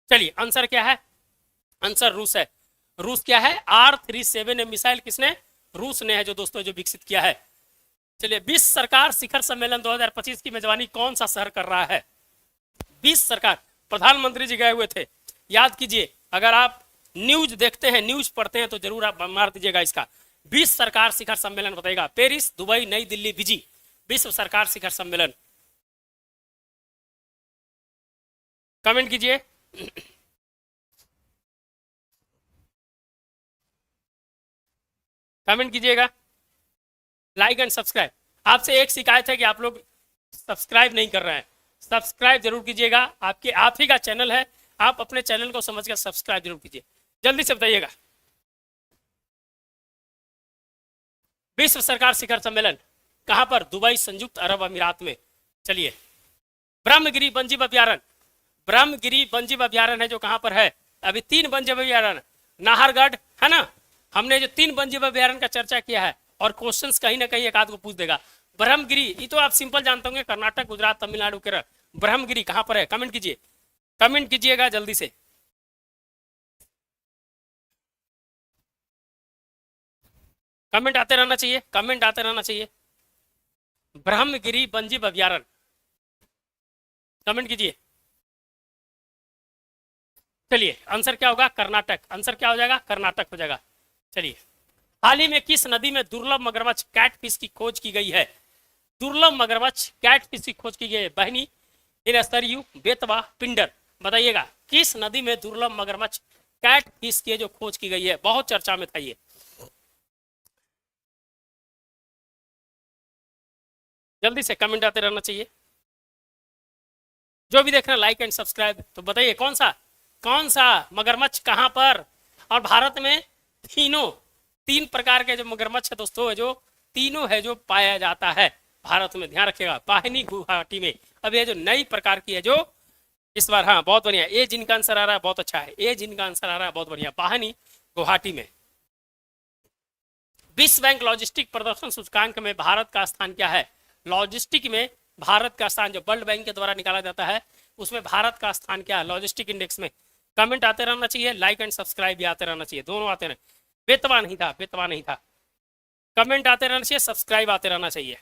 चलिए आंसर क्या है? आंसर रूस है। रूस क्या है? R37M मिसाइल किसने? रूस ने है जो दोस्तों जो विकसित किया है। चलिए, विश्व सरकार शिखर सम्मेलन 2025 की मेजबानी कौन सा शहर कर रहा है? विश्व सरकार, प्रधानमंत्री जी गए हुए थे, याद कीजिए। अगर आप न्यूज देखते हैं, न्यूज पढ़ते हैं तो जरूर आप मार दीजिएगा इसका। विश्व सरकार शिखर सम्मेलन बताइएगा। पेरिस, दुबई, नई दिल्ली, फिजी। विश्व सरकार शिखर सम्मेलन, कमेंट कीजिए। कमेंट कीजिएगा, लाइक एंड सब्सक्राइब। आपसे एक शिकायत है कि आप लोग सब्सक्राइब नहीं कर रहे हैं। सब्सक्राइब जरूर कीजिएगा, आपके आप ही का चैनल है, आप अपने चैनल को समझकर सब्सक्राइब जरूर कीजिए। जल्दी से बताइएगा। विश्व सरकार शिखर सम्मेलन कहां पर? दुबई, संयुक्त अरब अमीरात में। चलिए, ब्रह्मगिरी वन्यजीव अभ्यारण्य, ब्रह्मगिरी वन्यजीव अभ्यारण्य है जो कहां पर है? अभी 3 वन्यजीव अभ्यारण्य, नाहरगढ़ है ना। हमने जो 3 वन्यजीव अभ्यारण्य का चर्चा किया है, और क्वेश्चंस कहीं ना कहीं एक आध को पूछ देगा। ब्रह्मगिरी, ये तो आप सिंपल जानते होंगे, कर्नाटक, गुजरात, तमिलनाडु, केरल। ब्रह्मगिरी कहां पर है? कमेंट कीजिए, कमेंट कीजिएगा जल्दी से। कमेंट आते रहना चाहिए, कमेंट आते रहना चाहिए। ब्रह्मगिरी वन्यजीव अभ्यारण्य, कमेंट कीजिए। चलिए आंसर क्या होगा, कर्नाटक। आंसर क्या हो जाएगा, कर्नाटक हो जाएगा। चलिए, हाल ही में किस नदी में दुर्लभ मगरमच्छ कैटफिश की खोज की गई है? दुर्लभ मगरमच्छ कैटफिश की खोज की गई है, बहनी, इन सरयू, बेतवा, पिंडर। बताइएगा किस नदी में दुर्लभ मगरमच्छ कैटफिश की जो खोज की गई है, बहुत चर्चा में था ये। जल्दी से कमेंट आते रहना चाहिए। जो भी देख रहे हैं लाइक एंड सब्सक्राइब, तो बताइए कौन सा मगरमच्छ कहां पर, और भारत में तीन प्रकार के जो मगरमच्छ है दोस्तों, जो तीनों है जो पाया जाता है भारत में, ध्यान रखिएगा, पाहनी गुवाहाटी में। अब ये जो नई प्रकार की है जो इस बार, हाँ बहुत बढ़िया, ए जिनका आंसर आ रहा है बहुत अच्छा है, ए जिनका आंसर आ रहा है बहुत बढ़िया, पाहनी गुवाहाटी में। विश्व बैंक लॉजिस्टिक प्रदर्शन सूचकांक में भारत का स्थान क्या है? लॉजिस्टिक में भारत का स्थान जो वर्ल्ड बैंक के द्वारा निकाला जाता है, उसमें भारत का स्थान क्या है लॉजिस्टिक इंडेक्स में? कमेंट आते रहना चाहिए, लाइक एंड सब्सक्राइब भी आते रहना चाहिए, दोनों आते रहे। बेतवा नहीं था, बेतवा नहीं था। कमेंट आते रहना चाहिए, सब्सक्राइब आते रहना चाहिए।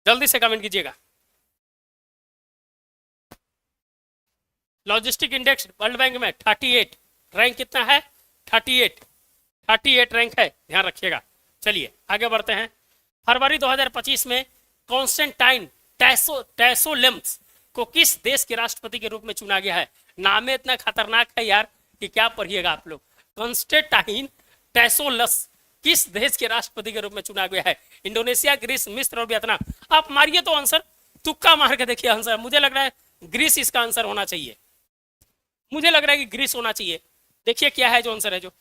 जल्दी से कमेंट कीजिएगा। लॉजिस्टिक इंडेक्स वर्ल्ड बैंक में 38 रैंक कितना है? 38 रैंक है, ध्यान रखिएगा। चलिए आगे बढ़ते हैं। फरवरी 2025 में कॉन्स्टेंटाइन टैसोलेम्स को किस देश के राष्ट्रपति के रूप में चुना गया है? नाम इतना खतरनाक है यार कि क्या पढ़िएगा आप लोग। कॉन्स्टेंटाइन टैसोलस किस देश के राष्ट्रपति के रूप में चुना गया है? इंडोनेशिया, ग्रीस, मिस्र और वियतनाम। आप मारिए तो आंसर, तुक्का मार के देखिए आंसर। मुझे लग रहा है ग्रीस इसका आंसर होना चाहिए, मुझे लग रहा है कि ग्रीस होना चाहिए। देखिए क्या है जो आंसर है, जो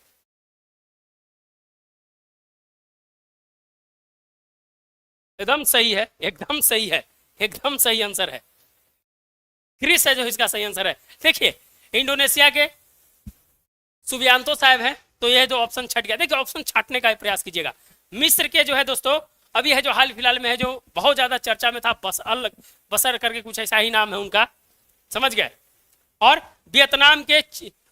एकदम सही है, एकदम सही है, एकदम सही आंसर है, ग्रीस है जो इसका सही आंसर है। देखिए इंडोनेशिया के सुबियांतो साहब हैं, तो यह जो ऑप्शन छट गया, देखिए ऑप्शन छाटने का प्रयास कीजिएगा। मिस्र के जो है दोस्तों, अभी है जो हाल फिलहाल में है जो बहुत ज्यादा चर्चा में था, बसर करके कुछ ऐसा ही नाम है उनका, समझ गए। और वियतनाम के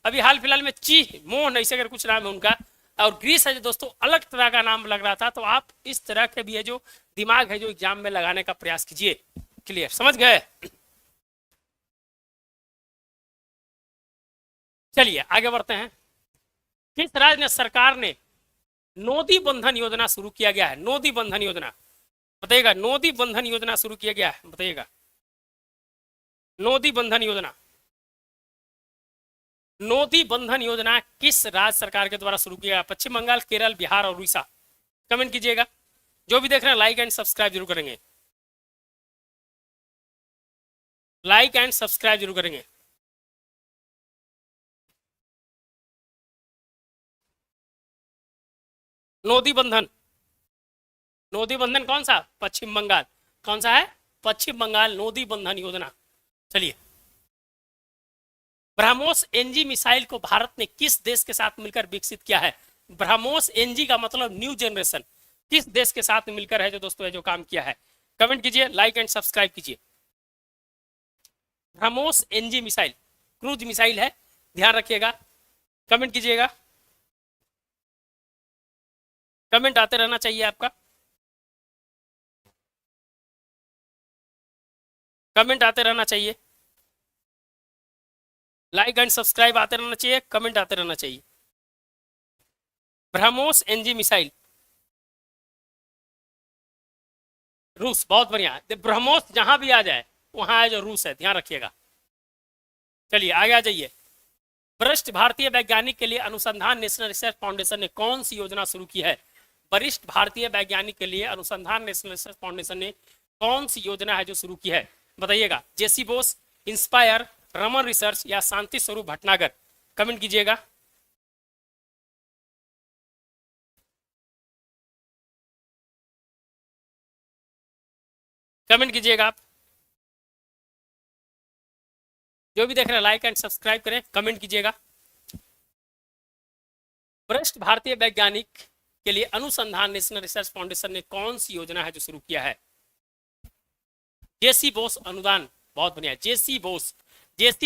अभी हाल फिलहाल में ची मोहन ऐसे कर कुछ नाम है उनका। और ग्रीस है जो दोस्तों अलग तरह का नाम लग रहा था। तो आप इस तरह के भी है जो दिमाग है जो एग्जाम में लगाने का प्रयास कीजिए। क्लियर, समझ गए। चलिए आगे बढ़ते हैं। किस राज्य सरकार ने नोदी बंधन योजना शुरू किया गया है? नोदी बंधन योजना बताइएगा, नोदी बंधन योजना शुरू किया गया है, बताइएगा। नोदी बंधन योजना, नोदी बंधन योजना किस राज्य सरकार के द्वारा शुरू किया गया? पश्चिम बंगाल, केरल, बिहार और उड़ीसा। कमेंट कीजिएगा। जो भी देख रहे हैं लाइक एंड सब्सक्राइब जरूर करेंगे, लाइक एंड सब्सक्राइब जरूर करेंगे। नोदी बंधन, नोदी बंधन कौन सा? पश्चिम बंगाल। कौन सा है? पश्चिम बंगाल, नोदी बंधन योजना। चलिए, ब्रह्मोस एनजी मिसाइल को भारत ने किस देश के साथ मिलकर विकसित किया है? ब्रह्मोस एनजी का मतलब न्यू जनरेशन, किस देश के साथ मिलकर है जो दोस्तों है जो काम किया है? कमेंट कीजिए, लाइक एंड सब्सक्राइब कीजिए। BrahMos NG missile cruise missile है, ध्यान रखिएगा। कमेंट कीजिएगा, कमेंट आते रहना चाहिए आपका, कमेंट आते रहना चाहिए, लाइक एंड सब्सक्राइब आते रहना चाहिए, कमेंट आते रहना चाहिए। ब्रह्मोस एनजी मिसाइल रूस, बहुत बढ़िया। ब्रह्मोस जहां भी आ जाए वहां है जो रूस है, ध्यान रखिएगा। चलिए आगे आ जाइए। वरिष्ठ भारतीय वैज्ञानिक के लिए अनुसंधान नेशनल रिसर्च फाउंडेशन ने कौन सी योजना शुरू की है? वरिष्ठ भारतीय वैज्ञानिक के लिए अनुसंधान नेशनल रिसर्च फाउंडेशन ने कौन सी योजना है जो शुरू की है? बताइएगा। जेसी बोस, इंस्पायर, रमन रिसर्च या शांति स्वरूप भटनागर। कमेंट कीजिएगा। कमेंट कीजिएगा आप, जो भी देख रहे हैं लाइक एंड सब्सक्राइब करें, कमेंट कीजिएगा। वरिष्ठ भारतीय वैज्ञानिक के लिए अनुसंधान नेशनल रिसर्च फाउंडेशन ने कौन सी योजना है जो शुरू किया है? जेसी बोस अनुदान, बहुत बढ़िया, जेसी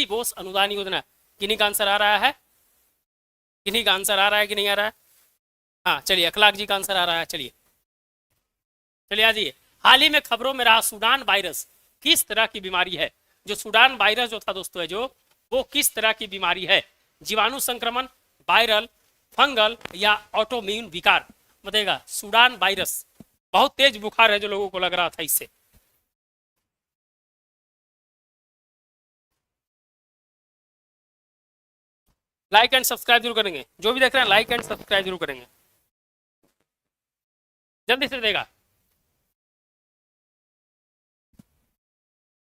बोस अनुदान योजना। किन्हीं का आंसर आ रहा है, किन्हीं का आंसर आ रहा है कि नहीं आ रहा है? हाँ चलिए, अखलाक जी का आंसर आ रहा है। चलिए चलिए आ जाइए। हाल ही में खबरों में रहा सूडान वायरस किस तरह की बीमारी है? जो सूडान वायरस जो था दोस्तों है जो, वो किस तरह की बीमारी है? जीवाणु संक्रमण, वायरल, फंगल या ऑटोम्यून विकार? बताइएगा। सूडान वायरस, बहुत तेज बुखार है जो लोगों को लग रहा था इससे। लाइक एंड सब्सक्राइब जरूर करेंगे, जो भी देख रहे हैं लाइक एंड सब्सक्राइब जरूर करेंगे, जल्दी से देगा।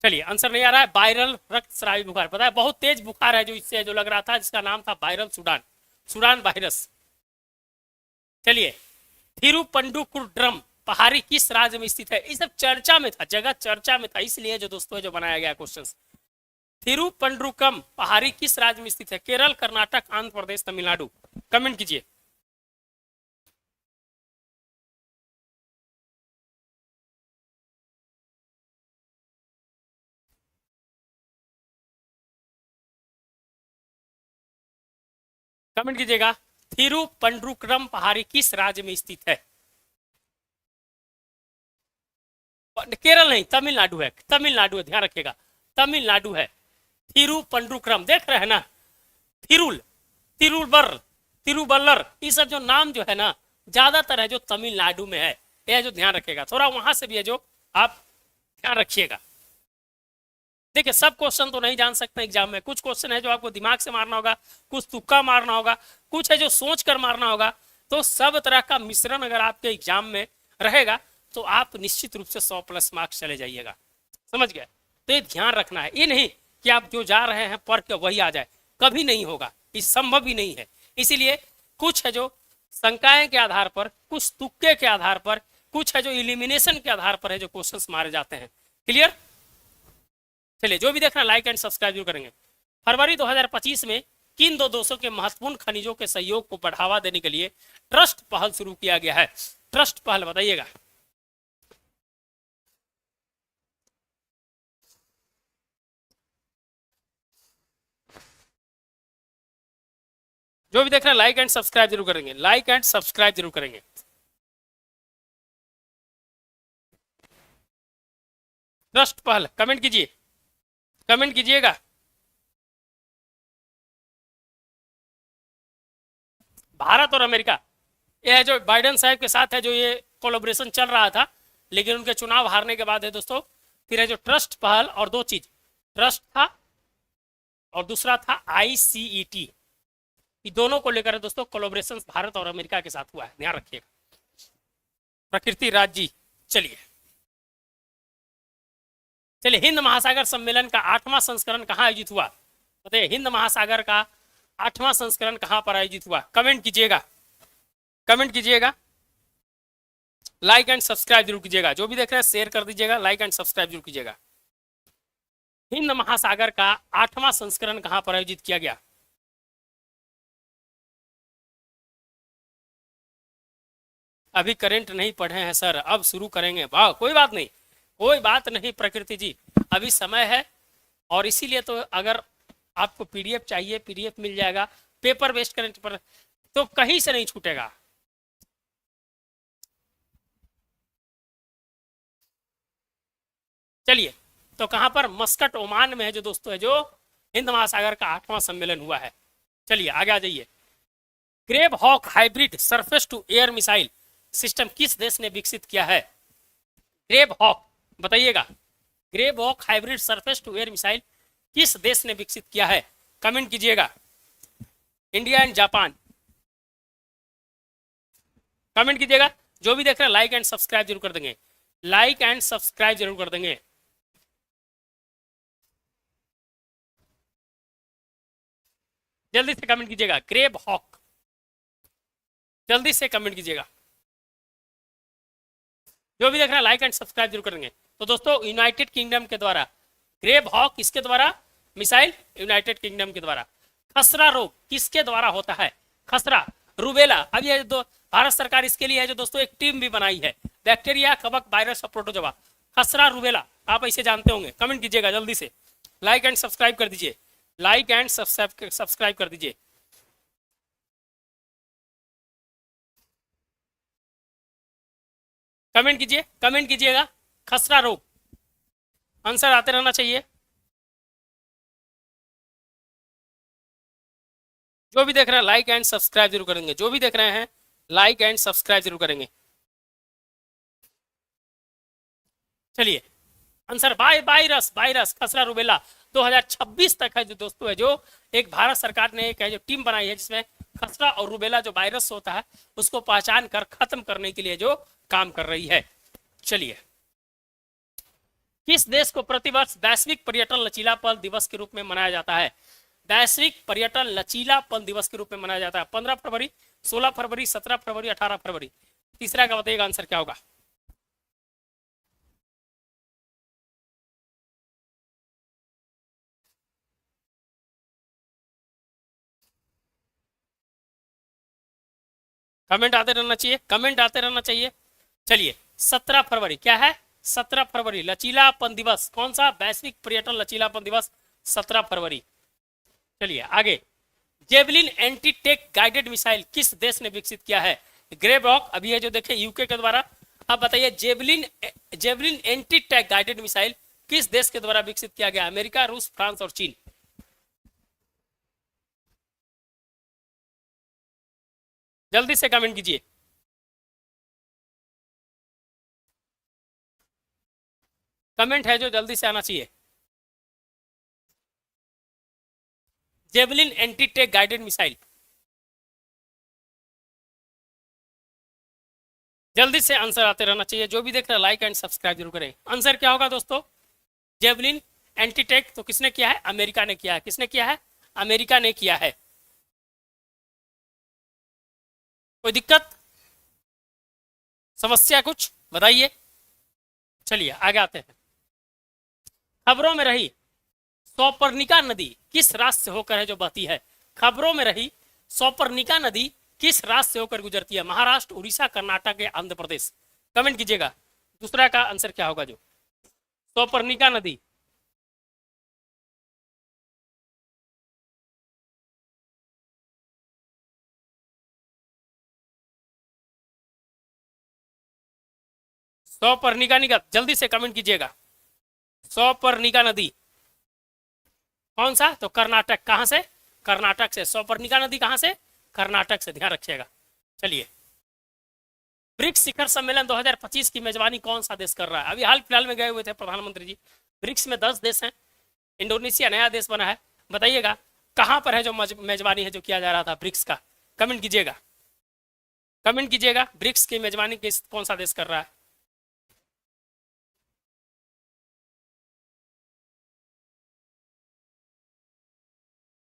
चलिए आंसर नहीं आ रहा है। वायरल रक्त स्रावी बुखार, पता है बहुत तेज बुखार है जो इससे जो लग रहा था, जिसका नाम था वायरल सूडान, सूडान वायरस। चलिए, थिरुपंडुकुड्रम पहाड़ी किस राज्य में स्थित है? ये सब चर्चा में था, जगह चर्चा में था, इसलिए जो दोस्तों जो बनाया गया क्वेश्चन। थिरुपंडुकम पहाड़ी किस राज्य में स्थित है? केरल, कर्नाटक, आंध्र प्रदेश, तमिलनाडु? कमेंट कीजिए। कमेंट कीजिएगा। थिरुपंडुकम पहाड़ी किस राज्य में स्थित है? केरल नहीं, तमिलनाडु है, तमिलनाडु है, ध्यान रखिएगा, तमिलनाडु है। थिरुपंडुकम देख रहे हैं ना, थिरुल, तिरुबर, तिरुबल्लर, ये सब जो नाम जो है ना, ज्यादातर है जो तमिलनाडु में है। यह जो ध्यान रखिएगा, थोड़ा वहां से भी है जो आप ध्यान रखिएगा। देखिए सब क्वेश्चन तो नहीं जान सकते एग्जाम में, कुछ क्वेश्चन है जो आपको दिमाग से मारना होगा, कुछ तुक्का मारना होगा, कुछ है जो सोच कर मारना होगा। तो सब तरह का मिश्रण अगर आपके एग्जाम में रहेगा तो आप निश्चित रूप से 100+ मार्क्स चले जाइएगा। समझ गए? तो ये ध्यान रखना है, ये नहीं कि आप जो जा रहे हैं पढ़ के वही आ जाए, कभी नहीं होगा, ये संभव ही नहीं है। इसीलिए कुछ है जो शंकाएं के आधार पर, कुछ तुक्के के आधार पर, कुछ है जो इलिमिनेशन के आधार पर है जो क्वेश्चंस मारे जाते हैं। क्लियर? चलिए, जो भी देखना लाइक एंड सब्सक्राइब जरूर करेंगे। फरवरी 2025 में किन दो देशों के महत्वपूर्ण खनिजों के सहयोग को बढ़ावा देने के लिए ट्रस्ट पहल शुरू किया गया है? ट्रस्ट पहल बताइएगा। जो भी देख रहे हैं लाइक एंड सब्सक्राइब जरूर करेंगे, लाइक एंड सब्सक्राइब जरूर करेंगे। ट्रस्ट पहल, कमेंट कीजिए, कमेंट कीजिएगा। भारत और अमेरिका, यह जो बाइडेन साहब के साथ है जो ये कोलैबोरेशन चल रहा था, लेकिन उनके चुनाव हारने के बाद है दोस्तों, फिर है जो ट्रस्ट पहल, और दो चीज, ट्रस्ट था और दूसरा था ICET, ये दोनों को लेकर दोस्तों कोलैबोरेशन भारत और अमेरिका के साथ हुआ है, ध्यान रखिएगा। प्रकृति राज जी, चलिए चलिए, हिंद महासागर सम्मेलन का 8वां संस्करण कहाँ आयोजित हुआ? बताइए, हिंद महासागर का 8वां संस्करण कहाँ पर आयोजित हुआ? कमेंट कीजिएगा, कमेंट कीजिएगा, लाइक एंड सब्सक्राइब जरूर कीजिएगा। जो भी देख रहे हैं शेयर कर दीजिएगा, लाइक एंड सब्सक्राइब जरूर कीजिएगा। हिंद महासागर का 8वां संस्करण कहाँ पर आयोजित किया गया? अभी करंट नहीं पढ़े हैं सर, अब शुरू करेंगे। वाह, कोई बात नहीं, कोई बात नहीं प्रकृति जी, अभी समय है। और इसीलिए तो अगर आपको PDF चाहिए, PDF मिल जाएगा, पेपर बेस्ड करंट पर तो कहीं से नहीं छूटेगा। चलिए, तो कहां पर? मस्कट, ओमान में है जो दोस्तों है जो हिंद महासागर का 8वां सम्मेलन हुआ है। चलिए आगे आ जाइए। Grebe Hawk hybrid surface to air missile system किस देश ने विकसित किया है? ग्रेब हॉक, बताइएगा, Grebe Hawk hybrid surface to air missile किस देश ने विकसित किया है? कमेंट कीजिएगा। India and Japan? कमेंट कीजिएगा। जो भी देख रहे हैं लाइक एंड सब्सक्राइब जरूर कर देंगे, लाइक एंड सब्सक्राइब जरूर कर देंगे। जल्दी से कमेंट कीजिएगा, ग्रेब हॉक, जल्दी से कमेंट कीजिएगा। जो भी देख रहे हैं लाइक एंड सब्सक्राइब जरूर करेंगे। तो दोस्तों, यूनाइटेड किंगडम के द्वारा ग्रेब हॉक, किसके द्वारा मिसाइल? यूनाइटेड किंगडम के द्वारा। खसरा रोग किसके द्वारा होता है? खसरा, रूबेला। अब ये दो भारत सरकार इसके लिए है जो दोस्तों एक टीम भी बनाई है, बैक्टीरिया, कवक, वायरस और प्रोटोजोआ। खसरा, रूबेला, आप ऐसे जानते होंगे। कमेंट कीजिएगा जल्दी से, लाइक एंड सब्सक्राइब कर दीजिए, लाइक एंड सब्सक्राइब कर दीजिए। कमेंट कीजिए, कमेंट कीजिएगा। खसरा रोग, आंसर आते रहना चाहिए। जो भी देख रहे हैं लाइक एंड सब्सक्राइब जरूर करेंगे, जो भी देख रहे हैं लाइक एंड सब्सक्राइब जरूर करेंगे। चलिए, आंसर वायरस, वायरस खसरा रूबेला 2026 तक है जो दोस्तों, है जो एक भारत सरकार ने एक है जो टीम बनाई है जिसमें खसरा और रूबेला जो वायरस होता है उसको पहचान कर खत्म करने के लिए जो काम कर रही है। चलिए, किस देश को प्रतिवर्ष वैश्विक पर्यटन लचीलापन दिवस के रूप में मनाया जाता है? वैश्विक पर्यटन लचीलापन दिवस के रूप में मनाया जाता है 15 फरवरी, 16 फरवरी, 17 फरवरी, 18 फरवरी। तीसरा का बताइएगा आंसर क्या होगा। कमेंट आते रहना चाहिए, कमेंट आते रहना चाहिए। चलिए, 17 फरवरी क्या है? 17 फरवरी लचीलापन दिवस, कौन सा? वैश्विक पर्यटन लचीलापन दिवस 17 फरवरी। चलिए आगे, Javelin anti tank guided missile किस देश ने विकसित किया है? ग्रेब रॉक अभी है जो देखे यूके के द्वारा। अब बताइए, जेवलिन जेवलिन एंटी टैक गाइडेड मिसाइल किस देश के द्वारा विकसित किया गया? अमेरिका, रूस, फ्रांस और चीन। जल्दी से कमेंट कीजिए। कमेंट है जो जल्दी से आना चाहिए। Javelin anti tank guided missile, जल्दी से आंसर आते रहना चाहिए। जो भी देख रहे हैं लाइक एंड सब्सक्राइब जरूर करें। आंसर क्या होगा दोस्तों? जेवलिन एंटी टेक तो किसने किया है? अमेरिका ने किया है। किसने किया है? अमेरिका ने किया है। कोई दिक्कत, समस्या कुछ बताइए। चलिए आगे आते हैं। खबरों में रही सौपर्णिका नदी किस राज्य से होकर है जो बहती है? खबरों में रही सौपर्णिका नदी किस राज्य से होकर गुजरती है? महाराष्ट्र, उड़ीसा, कर्नाटक या आंध्र प्रदेश। कमेंट कीजिएगा। दूसरा का आंसर क्या होगा? जो सौपर्णिका नदी, सौपर्णिका नदी, जल्दी से कमेंट कीजिएगा। सौपर्णिका नदी कौन सा? तो कर्नाटक। कहां से? कर्नाटक से। सौपर्णिका नदी कहां से? कर्नाटक से, ध्यान रखिएगा। चलिए, ब्रिक्स शिखर सम्मेलन 2025 की मेजबानी कौन सा देश कर रहा है? अभी हाल फिलहाल में गए हुए थे प्रधानमंत्री जी। ब्रिक्स में 10 देश हैं, इंडोनेशिया नया देश बना है। बताइएगा कहां पर है जो मेजबानी है जो किया जा रहा था ब्रिक्स का? कमेंट कीजिएगा, कमेंट कीजिएगा। ब्रिक्स की मेजबानी किस कौन सा देश कर रहा है?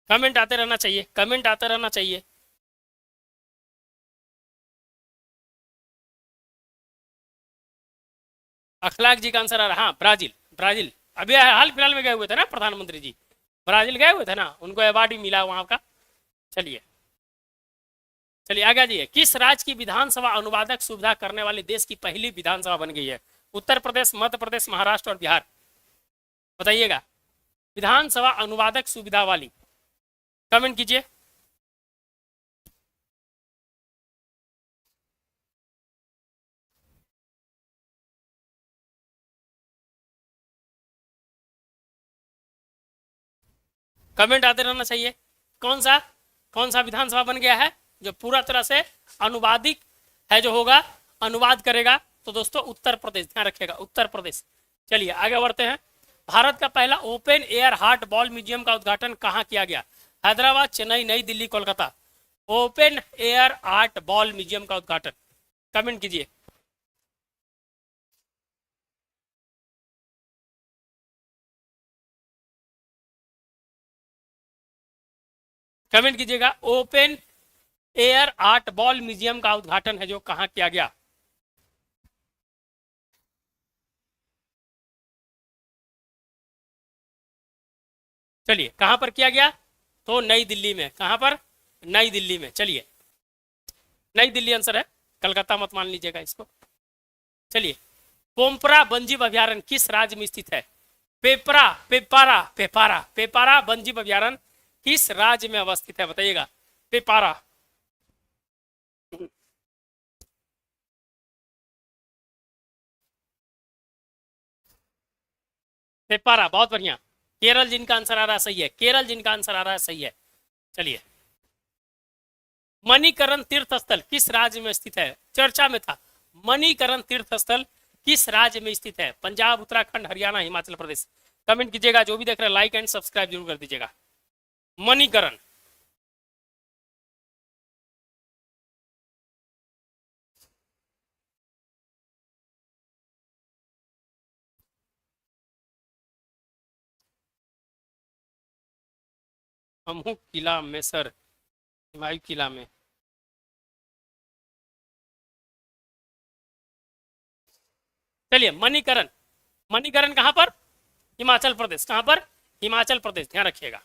कमेंट आते रहना चाहिए, कमेंट आते रहना चाहिए। अखलाक जी का आंसर आ रहा है, हाँ ब्राजील, ब्राजील। अभी हाल फिलहाल में गए हुए थे ना प्रधानमंत्री जी, ब्राजील गए हुए थे ना, उनको अवार्ड भी मिला वहां का। चलिए, चलिए आगे जाइए। किस राज्य की विधानसभा अनुवादक सुविधा करने वाले देश की पहली विधानसभा बन गई है? उत्तर प्रदेश, मध्य प्रदेश, महाराष्ट्र और बिहार। बताइएगा, विधानसभा अनुवादक सुविधा वाली। कमेंट कीजिए। कमेंट आते रहना चाहिए। कौन सा, कौन सा विधानसभा बन गया है जो पूरा तरह से अनुवादिक है जो होगा, अनुवाद करेगा? तो दोस्तों उत्तर प्रदेश, ध्यान रखिएगा, उत्तर प्रदेश। चलिए आगे बढ़ते हैं। भारत का पहला open air heart ball museum का उद्घाटन कहाँ किया गया? हैदराबाद, चेन्नई, नई Delhi, Kolkata. Open air art ball museum का उद्घाटन, कमेंट कीजिए। कमेंट कीजिएगा। Open air art ball museum का उद्घाटन है जो कहां किया गया? चलिए, कहां पर किया गया? तो नई दिल्ली में। कहां पर? नई दिल्ली में। चलिए, नई दिल्ली आंसर है, कलकत्ता मत मान लीजिएगा इसको। चलिए, पोम्परा वन्यजीव अभ्यारण्य किस राज्य में स्थित है? पेपरा, पेपारा, पेपारा, पेपारा वन्यजीव अभ्यारण्य किस राज्य में अवस्थित है? बताइएगा। पेपारा। पेपारा, बहुत बढ़िया। केरल जिनका आंसर आ रहा है सही है, केरल जिनका आंसर आ रहा है सही है। चलिए, मणिकरण तीर्थ स्थल किस राज्य में स्थित है? चर्चा में था। मणिकरण तीर्थ स्थल किस राज्य में स्थित है? पंजाब, उत्तराखंड, हरियाणा, हिमाचल प्रदेश। कमेंट कीजिएगा, जो भी देख रहे हैं लाइक एंड सब्सक्राइब जरूर कर दीजिएगा। मणिकरण। अमू किला में सर, हुमायूं किला में। चलिए, मणिकरण। मणिकरण कहां पर? हिमाचल प्रदेश। कहां पर? हिमाचल प्रदेश, ध्यान रखिएगा।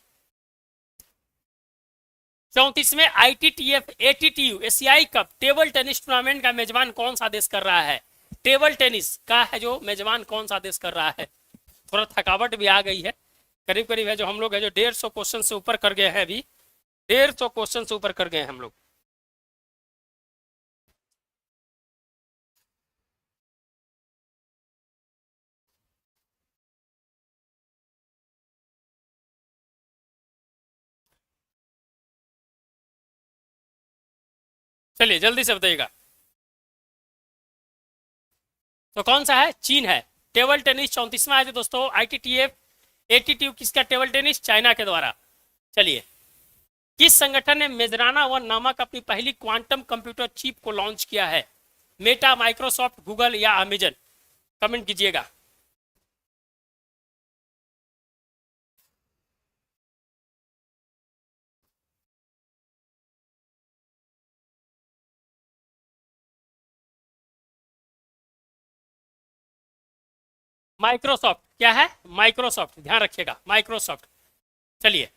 34वें ITTF ATTU एशियाई कप टेबल टेनिस टूर्नामेंट का मेजबान कौन सा देश कर रहा है? टेबल टेनिस का है जो मेजबान कौन सा देश कर रहा है? थोड़ा थकावट भी आ गई है, करीब करीब है जो हम लोग है जो 150 क्वेश्चन से ऊपर कर गए हैं। अभी 150 क्वेश्चन से ऊपर कर गए हैं हम लोग। चलिए जल्दी से बताइएगा, तो कौन सा है? चीन है। टेबल टेनिस 34वां है जो दोस्तों ITTF ATTU किसका? टेबल टेनिस, चाइना के द्वारा। चलिए, किस संगठन ने मेजराना वन नामक अपनी पहली क्वांटम कंप्यूटर चिप को लॉन्च किया है? मेटा, माइक्रोसॉफ्ट, गूगल या अमेजन? कमेंट कीजिएगा। माइक्रोसॉफ्ट। क्या है? माइक्रोसॉफ्ट, ध्यान रखिएगा, माइक्रोसॉफ्ट। चलिए,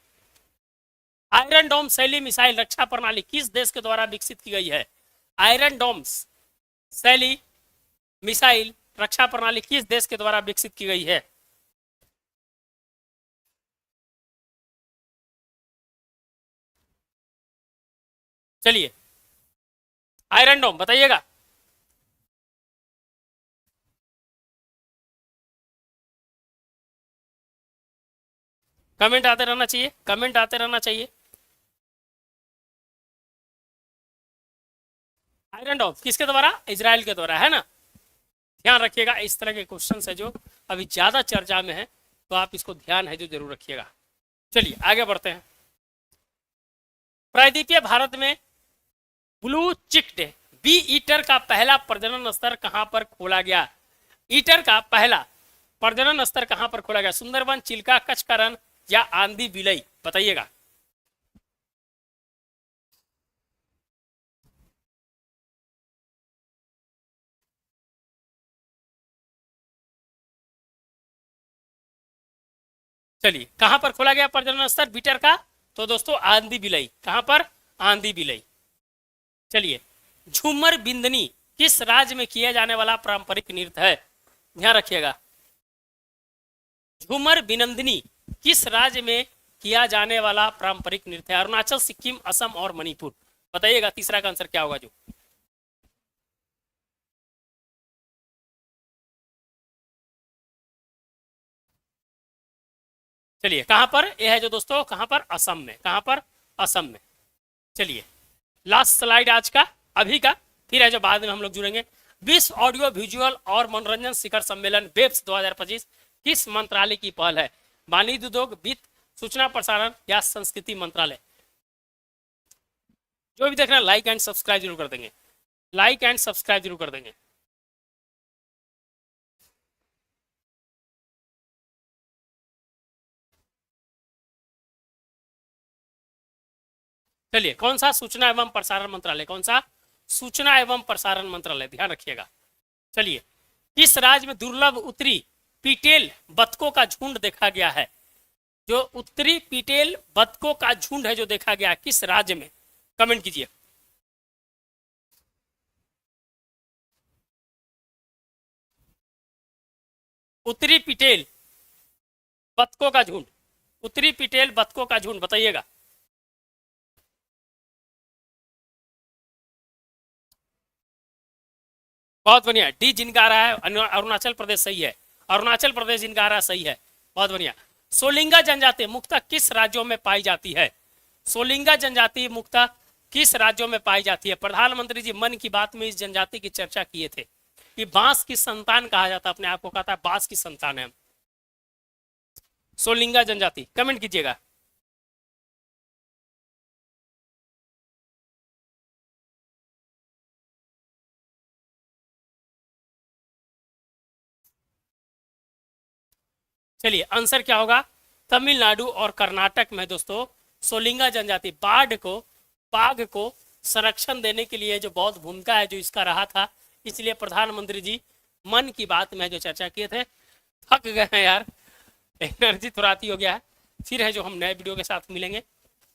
आयरन डोम शैली मिसाइल रक्षा प्रणाली किस देश के द्वारा विकसित की गई है? आयरन डोम शैली मिसाइल रक्षा प्रणाली किस देश के द्वारा विकसित की गई है? चलिए, आयरन डोम बताइएगा। कमेंट आते रहना चाहिए, कमेंट आते रहना चाहिए। आयरन डोम किसके द्वारा? इजराइल के द्वारा, है ना? ध्यान रखिएगा, इस तरह के क्वेश्चन है जो अभी ज्यादा चर्चा में है, तो आप इसको ध्यान है जो जरूर रखिएगा। चलिए आगे बढ़ते हैं। प्रायद्वीपीय भारत में ब्लू चिक्ड बी ईटर का पहला प्रजनन स्तर कहां पर खोला गया? ईटर का पहला प्रजनन स्तर कहां पर खोला गया? सुंदरबन, चिल्का, कच्छ का रण या आंधी बिलई? बताइएगा। चलिए, कहां पर खोला गया प्रजनन स्तर बीटर का? तो दोस्तों आंधी बिलई। कहां पर? आंधी बिलई। चलिए, झूमर बिंदनी किस राज्य में किया जाने वाला पारंपरिक नृत्य है? ध्यान रखिएगा, झूमर बिनंदनी किस राज्य में किया जाने वाला पारंपरिक नृत्य है? अरुणाचल, सिक्किम, असम और मणिपुर? बताइएगा तीसरा का आंसर क्या होगा जो। चलिए, कहां पर? यह है जो दोस्तों कहां पर? असम में। कहां पर? असम में। चलिए, लास्ट स्लाइड आज का, अभी का, फिर है जो बाद में हम लोग जुड़ेंगे। विश्व ऑडियो विजुअल और मनोरंजन शिखर सम्मेलन वेब्स 2025 किस मंत्रालय की पहल है? वाणिज्य, उद्योग, वित्त, सूचना प्रसारण या संस्कृति मंत्रालय? जो भी देख रहे हैं लाइक एंड सब्सक्राइब जरूर कर देंगे, लाइक एंड सब्सक्राइब जरूर कर देंगे। चलिए, कौन सा? सूचना एवं प्रसारण मंत्रालय। कौन सा? सूचना एवं प्रसारण मंत्रालय, ध्यान रखिएगा। चलिए, किस राज्य में दुर्लभ उत्तरी पीटेल बतकों का झुंड देखा गया है? जो उत्तरी पीटेल बतकों का झुंड है जो देखा गया, किस राज्य में? कमेंट कीजिए। उत्तरी पीटेल बतकों का झुंड, उत्तरी पीटेल बतकों का झुंड, बताइएगा। बहुत बढ़िया, डी जिनका आ रहा है अरुणाचल प्रदेश, सही है। अरुणाचल प्रदेश जिनका आ रहा है सही है। बहुत बढ़िया। सोलिंगा जनजाति मुख्यतः किस राज्यों में पाई जाती है? सोलिंगा जनजाति मुख्यतः किस राज्यों में पाई जाती है? प्रधानमंत्री जी मन की बात में इस जनजाति की चर्चा किए थे कि बांस की संतान कहा जाता है, अपने आप को कहता है बांस की संतान है। सोलिंगा जनजाति कमेंट कीजिएगा। चलिए आंसर क्या होगा? तमिलनाडु और कर्नाटक में दोस्तों सोलिंगा जनजाति बाघ को संरक्षण देने के लिए जो बहुत भूमिका है जो इसका रहा था, इसलिए प्रधानमंत्री जी मन की बात में जो चर्चा किए थे। थक गए हैं यार, एनर्जी थोड़ा आती हो गया है। फिर है जो हम नए वीडियो के साथ मिलेंगे।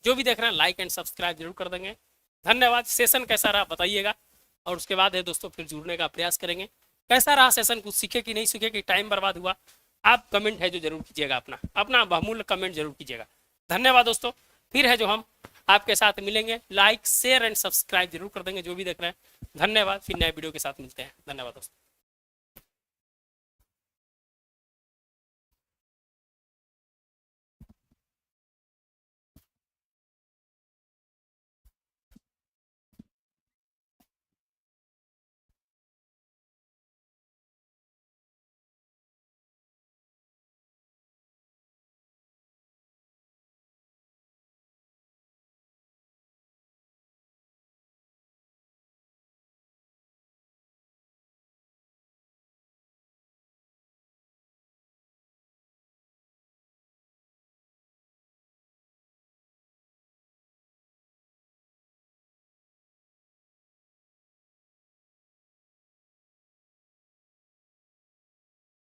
जो भी देख रहे हैं लाइक एंड सब्सक्राइब जरूर कर देंगे। धन्यवाद। सेशन कैसा रहा बताइएगा, और उसके बाद है दोस्तों फिर जुड़ने का प्रयास करेंगे। कैसा रहा सेशन, कुछ सीखे कि नहीं सीखे, कि टाइम बर्बाद हुआ, आप कमेंट है जो जरूर कीजिएगा, अपना बहुमूल्य कमेंट जरूर कीजिएगा। धन्यवाद दोस्तों। फिर है जो हम आपके साथ मिलेंगे। लाइक शेयर एंड सब्सक्राइब जरूर कर देंगे जो भी देख रहे हैं। धन्यवाद। फिर नए वीडियो के साथ मिलते हैं। धन्यवाद दोस्तों।